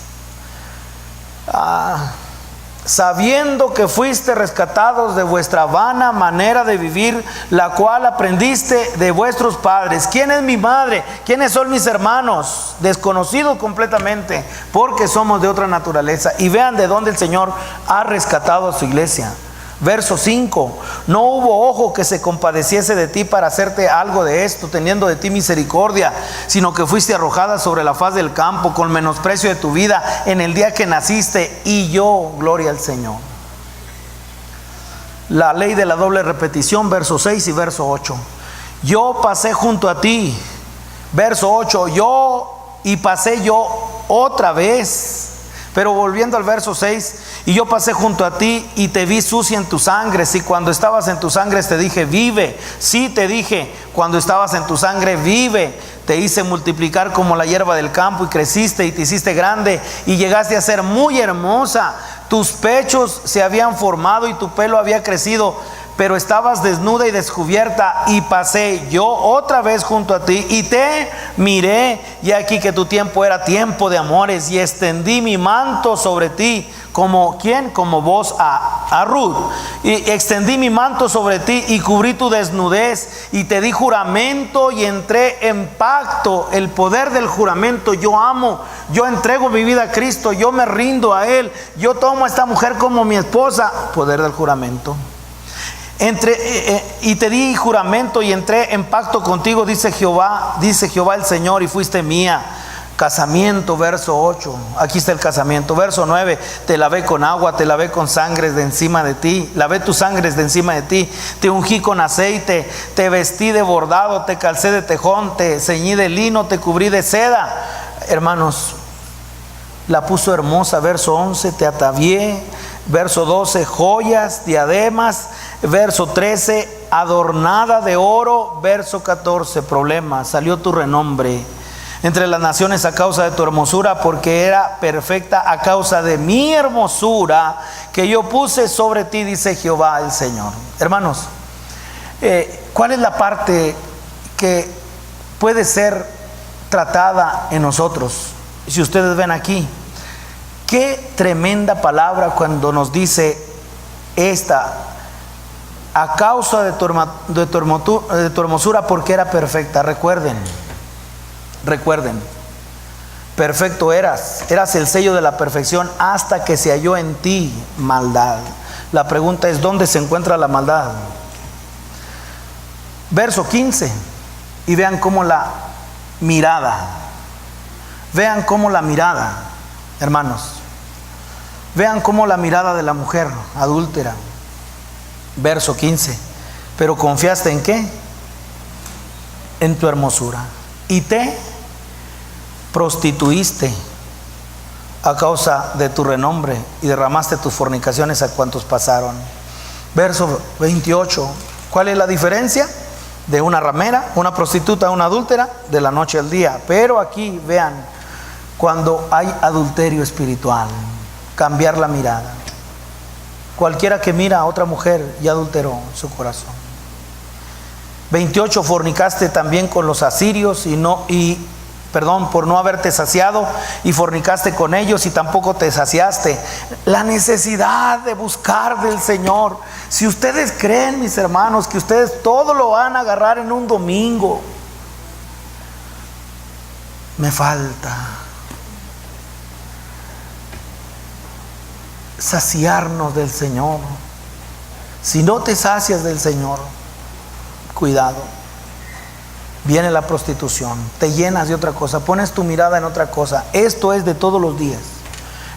Sabiendo que fuiste rescatados de vuestra vana manera de vivir, la cual aprendiste de vuestros padres. ¿Quién es mi madre? ¿Quiénes son mis hermanos? Desconocidos completamente, porque somos de otra naturaleza. Y vean de dónde el Señor ha rescatado a su iglesia. Verso 5, no hubo ojo que se compadeciese de ti para hacerte algo de esto, teniendo de ti misericordia, sino que fuiste arrojada sobre la faz del campo con menosprecio de tu vida en el día que naciste, y yo, gloria al Señor. La ley de la doble repetición, verso 6 y verso 8. Yo pasé junto a ti, verso 8, y pasé yo otra vez. Pero volviendo al verso 6, y yo pasé junto a ti y te vi sucia en tus sangres, y cuando estabas en tus sangres te dije, vive. Sí, te dije, cuando estabas en tu sangre, vive. Te hice multiplicar como la hierba del campo, y creciste y te hiciste grande, y llegaste a ser muy hermosa. Tus pechos se habían formado y tu pelo había crecido, pero estabas desnuda y descubierta, y pasé yo otra vez junto a ti y te miré, y aquí que tu tiempo era tiempo de amores, y extendí mi manto sobre ti. ¿Como quién? Como vos a Ruth. Y extendí mi manto sobre ti y cubrí tu desnudez, y te di juramento y entré en pacto. El poder del juramento. Yo amo, yo entrego mi vida a Cristo, yo me rindo a Él, yo tomo a esta mujer como mi esposa. Poder del juramento. Y te di juramento y entré en pacto contigo, dice Jehová el Señor, y fuiste mía. Casamiento, verso 8, aquí está el casamiento. Verso 9, te lavé con agua, te lavé con sangre de encima de ti, lavé tus sangres de encima de ti, te ungí con aceite, te vestí de bordado, te calcé de tejón, te ceñí de lino, te cubrí de seda. Hermanos, la puso hermosa. Verso 11, te atavié. Verso 12, joyas, diademas. Verso 13, adornada de oro. Verso 14, problema, salió tu renombre entre las naciones a causa de tu hermosura, porque era perfecta a causa de mi hermosura que yo puse sobre ti, dice Jehová el Señor. Hermanos, ¿cuál es la parte que puede ser tratada en nosotros? Si ustedes ven aquí, qué tremenda palabra cuando nos dice esta: a causa de tu hermosura, porque era perfecta. Recuerden, perfecto eras el sello de la perfección hasta que se halló en ti maldad. La pregunta es, ¿dónde se encuentra la maldad? Verso 15, y vean cómo la mirada, hermanos, vean cómo la mirada de la mujer adúltera. Verso 15, pero confiaste ¿en qué? En tu hermosura, y te prostituiste a causa de tu renombre, y derramaste tus fornicaciones a cuantos pasaron. Verso 28, ¿cuál es la diferencia de una ramera, una prostituta, una adúltera? De la noche al día. Pero aquí vean, cuando hay adulterio espiritual, cambiar la mirada. Cualquiera que mira a otra mujer ya adulteró su corazón. 28, fornicaste también con los asirios por no haberte saciado, y fornicaste con ellos y tampoco te saciaste. La necesidad de buscar del Señor. Si ustedes creen, mis hermanos, que ustedes todo lo van a agarrar en un domingo, me falta saciarnos del Señor. Si no te sacias del Señor, cuidado, viene la prostitución, te llenas de otra cosa, pones tu mirada en otra cosa. Esto es de todos los días,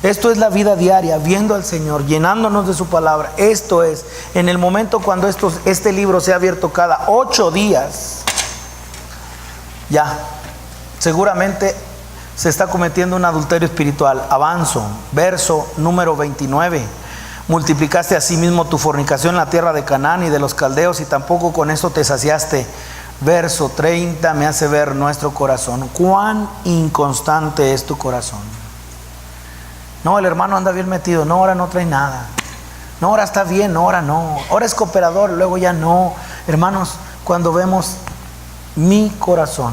esto es la vida diaria, viendo al Señor, llenándonos de su palabra. Esto es, en el momento cuando este libro sea abierto cada 8 días, ya, seguramente se está cometiendo un adulterio espiritual. Avanzo, verso número 29. Multiplicaste asimismo tu fornicación en la tierra de Canaán y de los caldeos, y tampoco con eso te saciaste. Verso 30 me hace ver nuestro corazón. Cuán inconstante es tu corazón. No, el hermano anda bien metido. No, ahora no trae nada. No, ahora está bien. No, ahora no. Ahora es cooperador, luego ya no. Hermanos, cuando vemos mi corazón,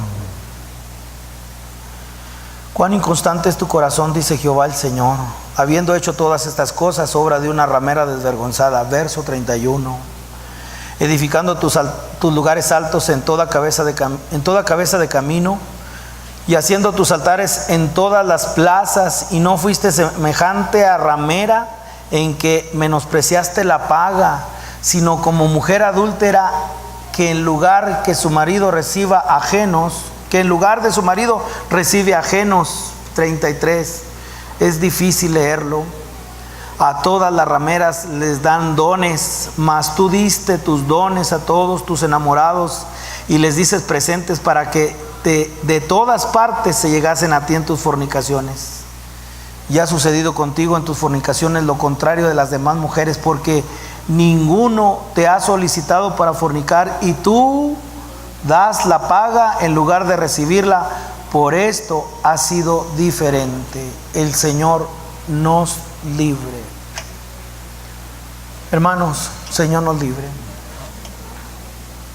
cuán inconstante es tu corazón, dice Jehová el Señor, habiendo hecho todas estas cosas, obra de una ramera desvergonzada. Verso 31. Edificando tus lugares altos en toda cabeza de camino, y haciendo tus altares en todas las plazas, y no fuiste semejante a ramera en que menospreciaste la paga, sino como mujer adúltera que en lugar que su marido reciba ajenos, que en lugar de su marido recibe ajenos. 33. Es difícil leerlo. A todas las rameras les dan dones, mas tú diste tus dones a todos tus enamorados y les dices presentes para que de todas partes se llegasen a ti en tus fornicaciones. Y ha sucedido contigo en tus fornicaciones lo contrario de las demás mujeres, porque ninguno te ha solicitado para fornicar y tú das la paga en lugar de recibirla. Por esto ha sido diferente. El Señor nos libre. Hermanos, Señor nos libre.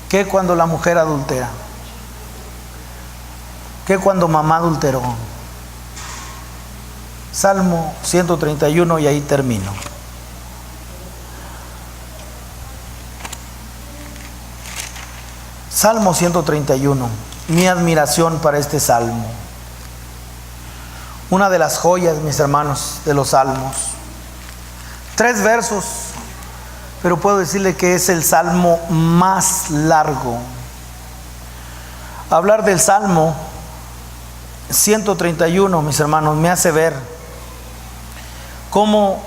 ¿Qué cuando la mujer adultera? ¿Qué cuando mamá adulteró? Salmo 131 y ahí termino. Salmo 131. Mi admiración para este salmo. Una de las joyas, mis hermanos, de los salmos. 3 versos, pero puedo decirle que es el salmo más largo. Hablar del Salmo 131, mis hermanos, me hace ver cómo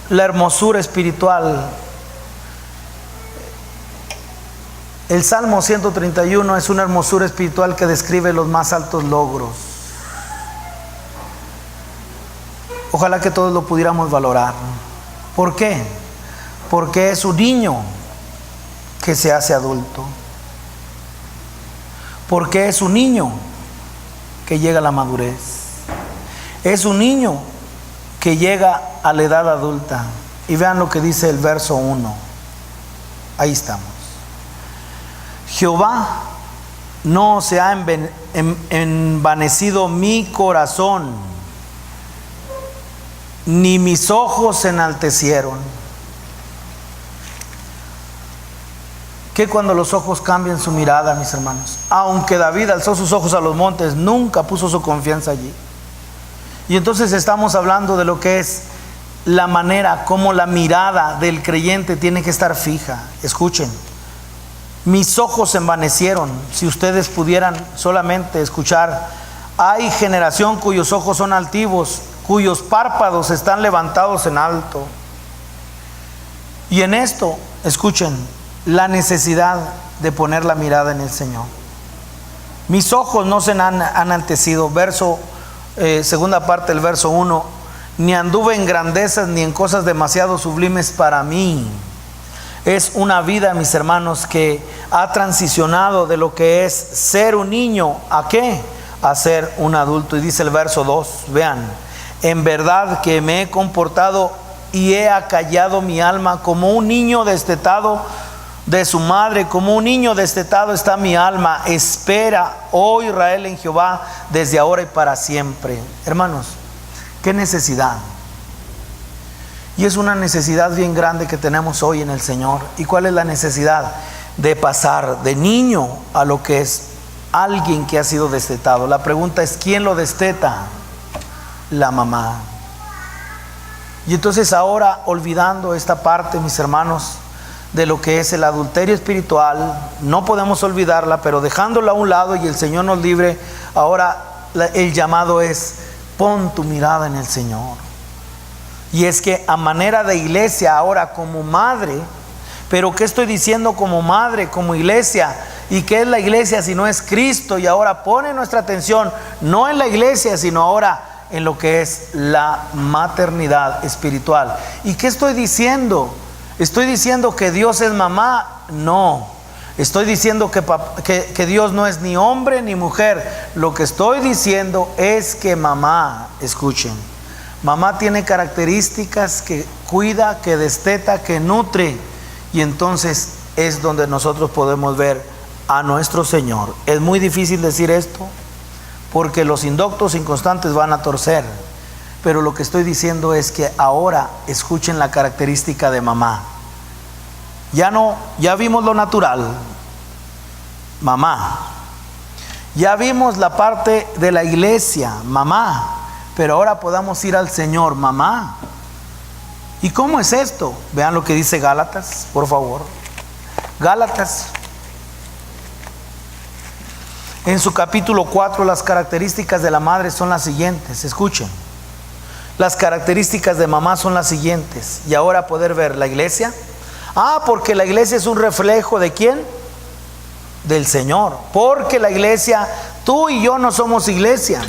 la hermosura espiritual. El Salmo 131 es una hermosura espiritual que describe los más altos logros. Ojalá que todos lo pudiéramos valorar. ¿Por qué? Porque es un niño que se hace adulto. Porque es un niño que llega a la madurez. Es un niño que llega a la edad adulta. Y vean lo que dice el verso 1. Ahí estamos. Jehová, no se ha envanecido mi corazón, ni mis ojos se enaltecieron. Que cuando los ojos cambian su mirada, mis hermanos, aunque David alzó sus ojos a los montes, nunca puso su confianza allí. Y entonces estamos hablando de lo que es la manera como la mirada del creyente tiene que estar fija. Escuchen. Mis ojos se envanecieron. Si ustedes pudieran solamente escuchar, hay generación cuyos ojos son altivos, cuyos párpados están levantados en alto. Y en esto, escuchen, la necesidad de poner la mirada en el Señor. Mis ojos no se han enaltecido. Segunda parte del verso 1. Ni anduve en grandezas ni en cosas demasiado sublimes para mí. Es una vida, mis hermanos, que ha transicionado de lo que es ser un niño, ¿a qué? A ser un adulto. Y dice el verso 2, vean, en verdad que me he comportado y he acallado mi alma como un niño destetado de su madre, como un niño destetado está mi alma. Espera, oh Israel, en Jehová, desde ahora y para siempre. Hermanos, qué necesidad. Y es una necesidad bien grande que tenemos hoy en el Señor. ¿Y cuál es la necesidad? De pasar de niño a lo que es alguien que ha sido destetado. La pregunta es, ¿quién lo desteta? La mamá. Y entonces ahora, olvidando esta parte, mis hermanos, de lo que es el adulterio espiritual, no podemos olvidarla, pero dejándola a un lado y el Señor nos libre, ahora el llamado es, pon tu mirada en el Señor. Y es que a manera de iglesia, ahora como madre, pero ¿qué estoy diciendo como madre, como iglesia? ¿Y qué es la iglesia si no es Cristo? Y ahora pone nuestra atención no en la iglesia, sino ahora en lo que es la maternidad espiritual. ¿Y qué estoy diciendo? ¿Estoy diciendo que Dios es mamá? No. Estoy diciendo que Dios no es ni hombre ni mujer. Lo que estoy diciendo es que mamá, escuchen, mamá tiene características que cuida, que desteta, que nutre. Y entonces es donde nosotros podemos ver a nuestro Señor. Es muy difícil decir esto porque los indoctos inconstantes van a torcer. Pero lo que estoy diciendo es que ahora escuchen la característica de mamá. Ya vimos lo natural, mamá. Ya vimos la parte de la iglesia, mamá. Pero ahora podamos ir al Señor, mamá. ¿Y cómo es esto? Vean lo que dice Gálatas, por favor. Gálatas. En su capítulo 4, las características de la madre son las siguientes. Escuchen. Las características de mamá son las siguientes. Y ahora poder ver la iglesia. Porque la iglesia es un reflejo ¿de quién? Del Señor. Porque la iglesia, tú y yo no somos iglesia.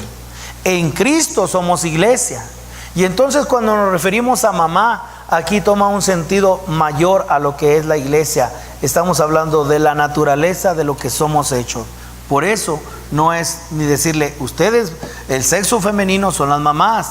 En Cristo somos iglesia. Y entonces cuando nos referimos a mamá, aquí toma un sentido mayor a lo que es la iglesia. Estamos hablando de la naturaleza de lo que somos hechos. Por eso no es ni decirle, ustedes, el sexo femenino son las mamás.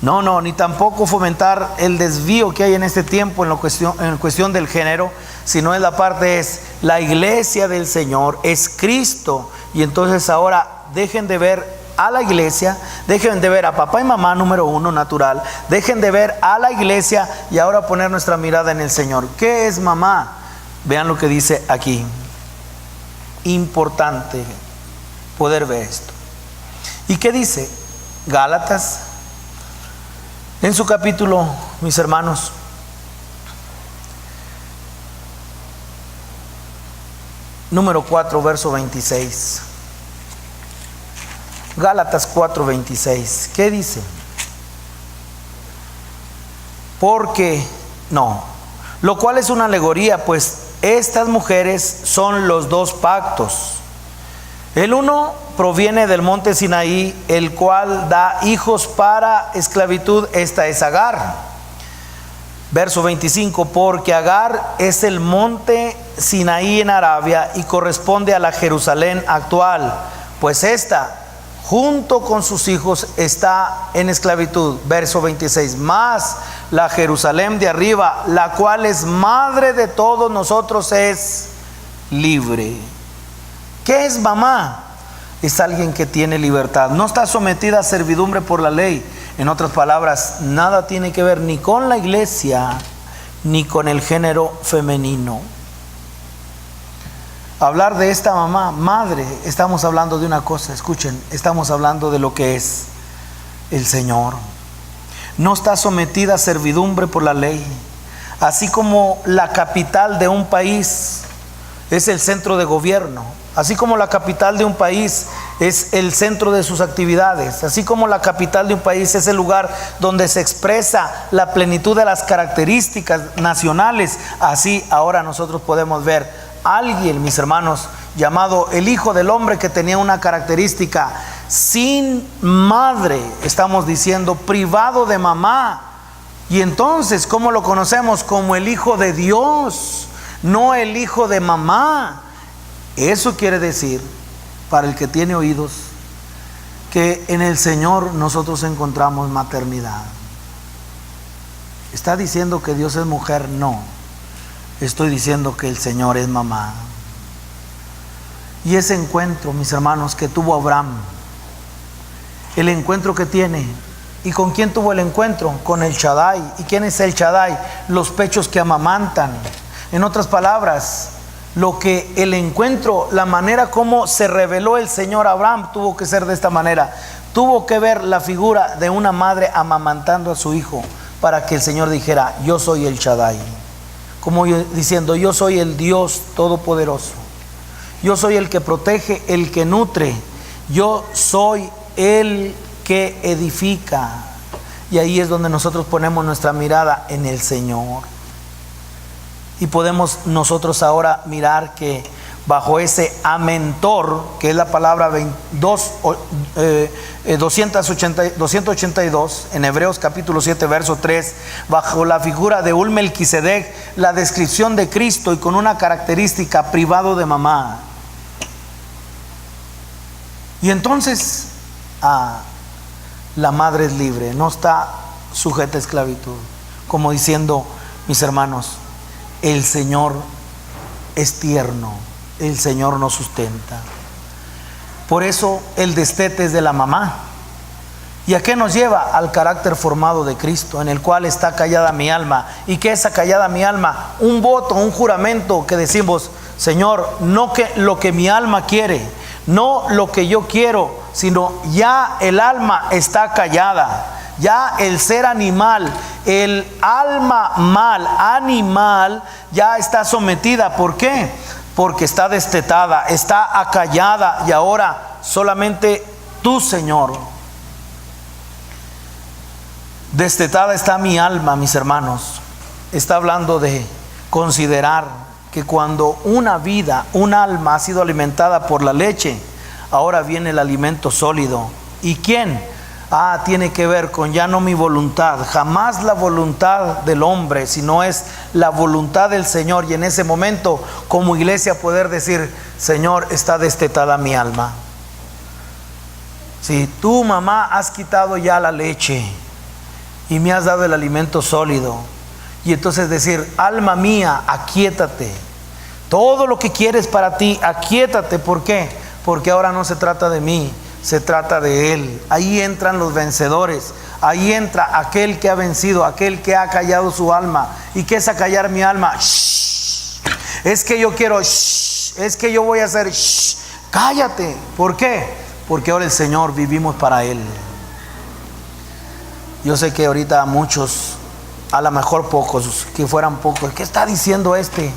No, ni tampoco fomentar el desvío que hay en este tiempo en cuestión del género, sino es la parte, es la iglesia del Señor, es Cristo. Y entonces ahora dejen de ver a la iglesia, dejen de ver a papá y mamá, número uno, natural, dejen de ver a la iglesia y ahora poner nuestra mirada en el Señor. ¿Qué es mamá? Vean lo que dice aquí. Importante poder ver esto. ¿Y qué dice? Gálatas, en su capítulo, mis hermanos, número 4, verso 26. Gálatas 4:26. ¿Qué dice? Porque, lo cual es una alegoría, pues estas mujeres son los dos pactos. El uno proviene del monte Sinaí, el cual da hijos para esclavitud. Esta es Agar. Verso 25, porque Agar es el monte Sinaí en Arabia y corresponde a la Jerusalén actual, pues esta, junto con sus hijos, está en esclavitud. Verso 26, más la Jerusalén de arriba, la cual es madre de todos nosotros, es libre. ¿Qué es mamá? Es alguien que tiene libertad, no está sometida a servidumbre por la ley. En otras palabras, nada tiene que ver ni con la iglesia ni con el género femenino. Hablar de esta mamá, madre, estamos hablando de una cosa, escuchen, estamos hablando de lo que es el Señor. No está sometida a servidumbre por la ley. Así como la capital de un país es el centro de gobierno, así como la capital de un país es el centro de sus actividades, así como la capital de un país es el lugar donde se expresa la plenitud de las características nacionales, así ahora nosotros podemos ver a alguien, mis hermanos, llamado el Hijo del Hombre, que tenía una característica: sin madre, estamos diciendo, privado de mamá. Y entonces, ¿cómo lo conocemos? Como el Hijo de Dios, no el hijo de mamá. Eso quiere decir, para el que tiene oídos, que en el Señor nosotros encontramos maternidad. ¿Está diciendo que Dios es mujer? No. Estoy diciendo que el Señor es mamá. Y ese encuentro, mis hermanos, que tuvo Abraham, el encuentro que tiene, ¿y con quién tuvo el encuentro? Con el Shaddai. ¿Y quién es el Shaddai? Los pechos que amamantan. En otras palabras, lo que el encuentro, la manera como se reveló el Señor a Abraham, tuvo que ser de esta manera. Tuvo que ver la figura de una madre amamantando a su hijo para que el Señor dijera: yo soy el Shaddai. Como diciendo: yo soy el Dios Todopoderoso. Yo soy el que protege, el que nutre. Yo soy el que edifica. Y ahí es donde nosotros ponemos nuestra mirada en el Señor. Y podemos nosotros ahora mirar que bajo ese amentor, que es la palabra 282 en Hebreos capítulo 7 verso 3, bajo la figura de un Melquisedec, la descripción de Cristo, y con una característica: privado de mamá. Y entonces la madre es libre, no está sujeta a esclavitud, como diciendo: mis hermanos, el Señor es tierno, el Señor nos sustenta. Por eso el destete es de la mamá. ¿Y a qué nos lleva? Al carácter formado de Cristo, en el cual está callada mi alma. ¿Y qué es acallada mi alma? Un voto, un juramento que decimos: Señor, no que lo que mi alma quiere, no lo que yo quiero, sino ya el alma está callada. Ya el ser animal, el alma animal, ya está sometida. ¿Por qué? Porque está destetada, está acallada, y ahora solamente tú, Señor. Destetada está mi alma, mis hermanos. Está hablando de considerar que cuando una vida, un alma ha sido alimentada por la leche, ahora viene el alimento sólido. ¿Y quién? Tiene que ver con ya no mi voluntad, jamás la voluntad del hombre, sino es la voluntad del Señor. Y en ese momento, como iglesia, poder decir: Señor, está destetada mi alma. Si tú, mamá, has quitado ya la leche y me has dado el alimento sólido, y entonces decir: alma mía, aquíétate. Todo lo que quieres para ti, aquíétate. ¿Por qué? Porque ahora no se trata de mí, se trata de Él. Ahí entran los vencedores. Ahí entra aquel que ha vencido, aquel que ha callado su alma. ¿Y qué es acallar mi alma? Shh. Es que yo quiero, shh. Es que yo voy a hacer, shh. Cállate. ¿Por qué? Porque ahora el Señor, vivimos para Él. Yo sé que ahorita muchos, a lo mejor pocos, que fueran pocos, ¿qué está diciendo este?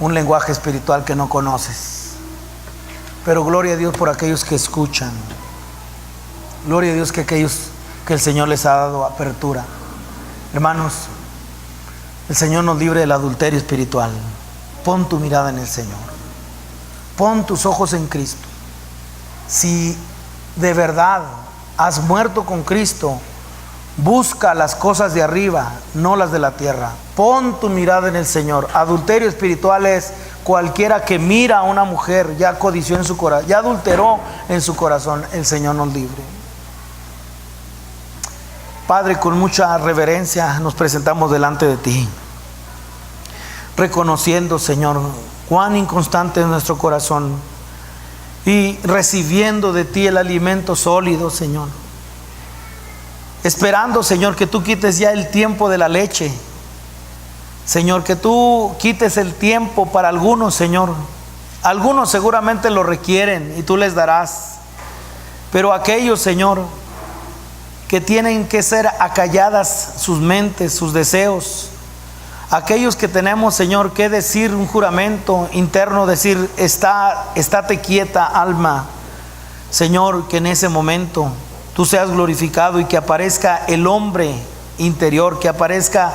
Un lenguaje espiritual que no conoces. Pero gloria a Dios por aquellos que escuchan. Gloria a Dios que aquellos que el Señor les ha dado apertura. Hermanos, el Señor nos libre del adulterio espiritual. Pon tu mirada en el Señor. Pon tus ojos en Cristo. Si de verdad has muerto con Cristo, busca las cosas de arriba, no las de la tierra. Pon tu mirada en el Señor. Adulterio espiritual es cualquiera que mira a una mujer, ya codició en su corazón, ya adulteró en su corazón. El Señor nos libre. Padre, con mucha reverencia nos presentamos delante de ti, reconociendo, Señor, cuán inconstante es nuestro corazón, y recibiendo de ti el alimento sólido, Señor. Esperando, Señor, que tú quites ya el tiempo de la leche. Señor, que tú quites el tiempo para algunos, Señor. Algunos seguramente lo requieren y tú les darás. Pero aquellos, Señor, que tienen que ser acalladas sus mentes, sus deseos. Aquellos que tenemos, Señor, que decir un juramento interno, decir: estate quieta, alma. Señor, que en ese momento tú seas glorificado y que aparezca el hombre interior, que aparezca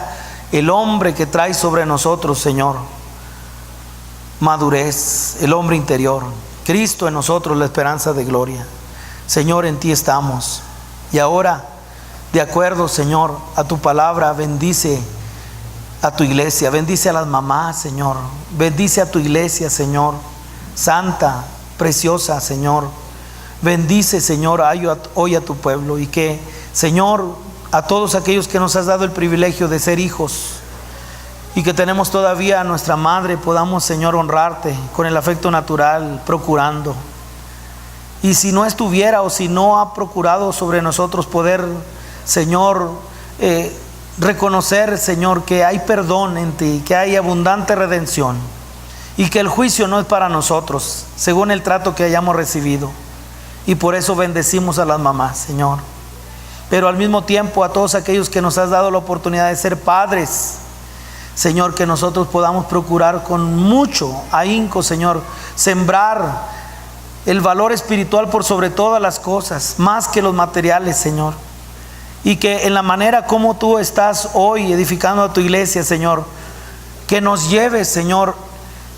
el hombre que trae sobre nosotros, Señor, madurez, el hombre interior, Cristo en nosotros, la esperanza de gloria. Señor, en ti estamos. Y ahora, de acuerdo, Señor, a tu palabra, bendice a tu iglesia, bendice a las mamás, Señor, bendice a tu iglesia, Señor, santa, preciosa, Señor. Bendice, Señor, hoy a tu pueblo, y que, Señor, a todos aquellos que nos has dado el privilegio de ser hijos y que tenemos todavía a nuestra madre, podamos, Señor, honrarte con el afecto natural, procurando. Y si no estuviera, o si no ha procurado sobre nosotros, poder, Señor, reconocer, Señor, que hay perdón en ti, que hay abundante redención, y que el juicio no es para nosotros, según el trato que hayamos recibido. Y por eso bendecimos a las mamás, Señor. Pero al mismo tiempo a todos aquellos que nos has dado la oportunidad de ser padres, Señor, que nosotros podamos procurar con mucho ahínco, Señor, sembrar el valor espiritual por sobre todas las cosas, más que los materiales, Señor. Y que en la manera como tú estás hoy edificando a tu iglesia, Señor, que nos lleves, Señor,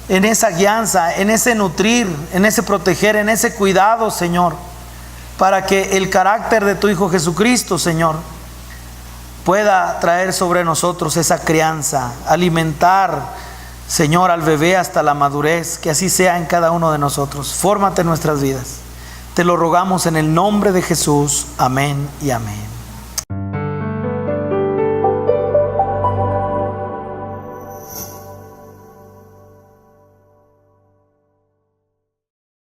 en esa guianza, en ese nutrir, en ese proteger, en ese cuidado, Señor, para que el carácter de tu Hijo Jesucristo, Señor, pueda traer sobre nosotros esa crianza, alimentar, Señor, al bebé hasta la madurez. Que así sea en cada uno de nosotros. Fórmate en nuestras vidas. Te lo rogamos en el nombre de Jesús. Amén y amén.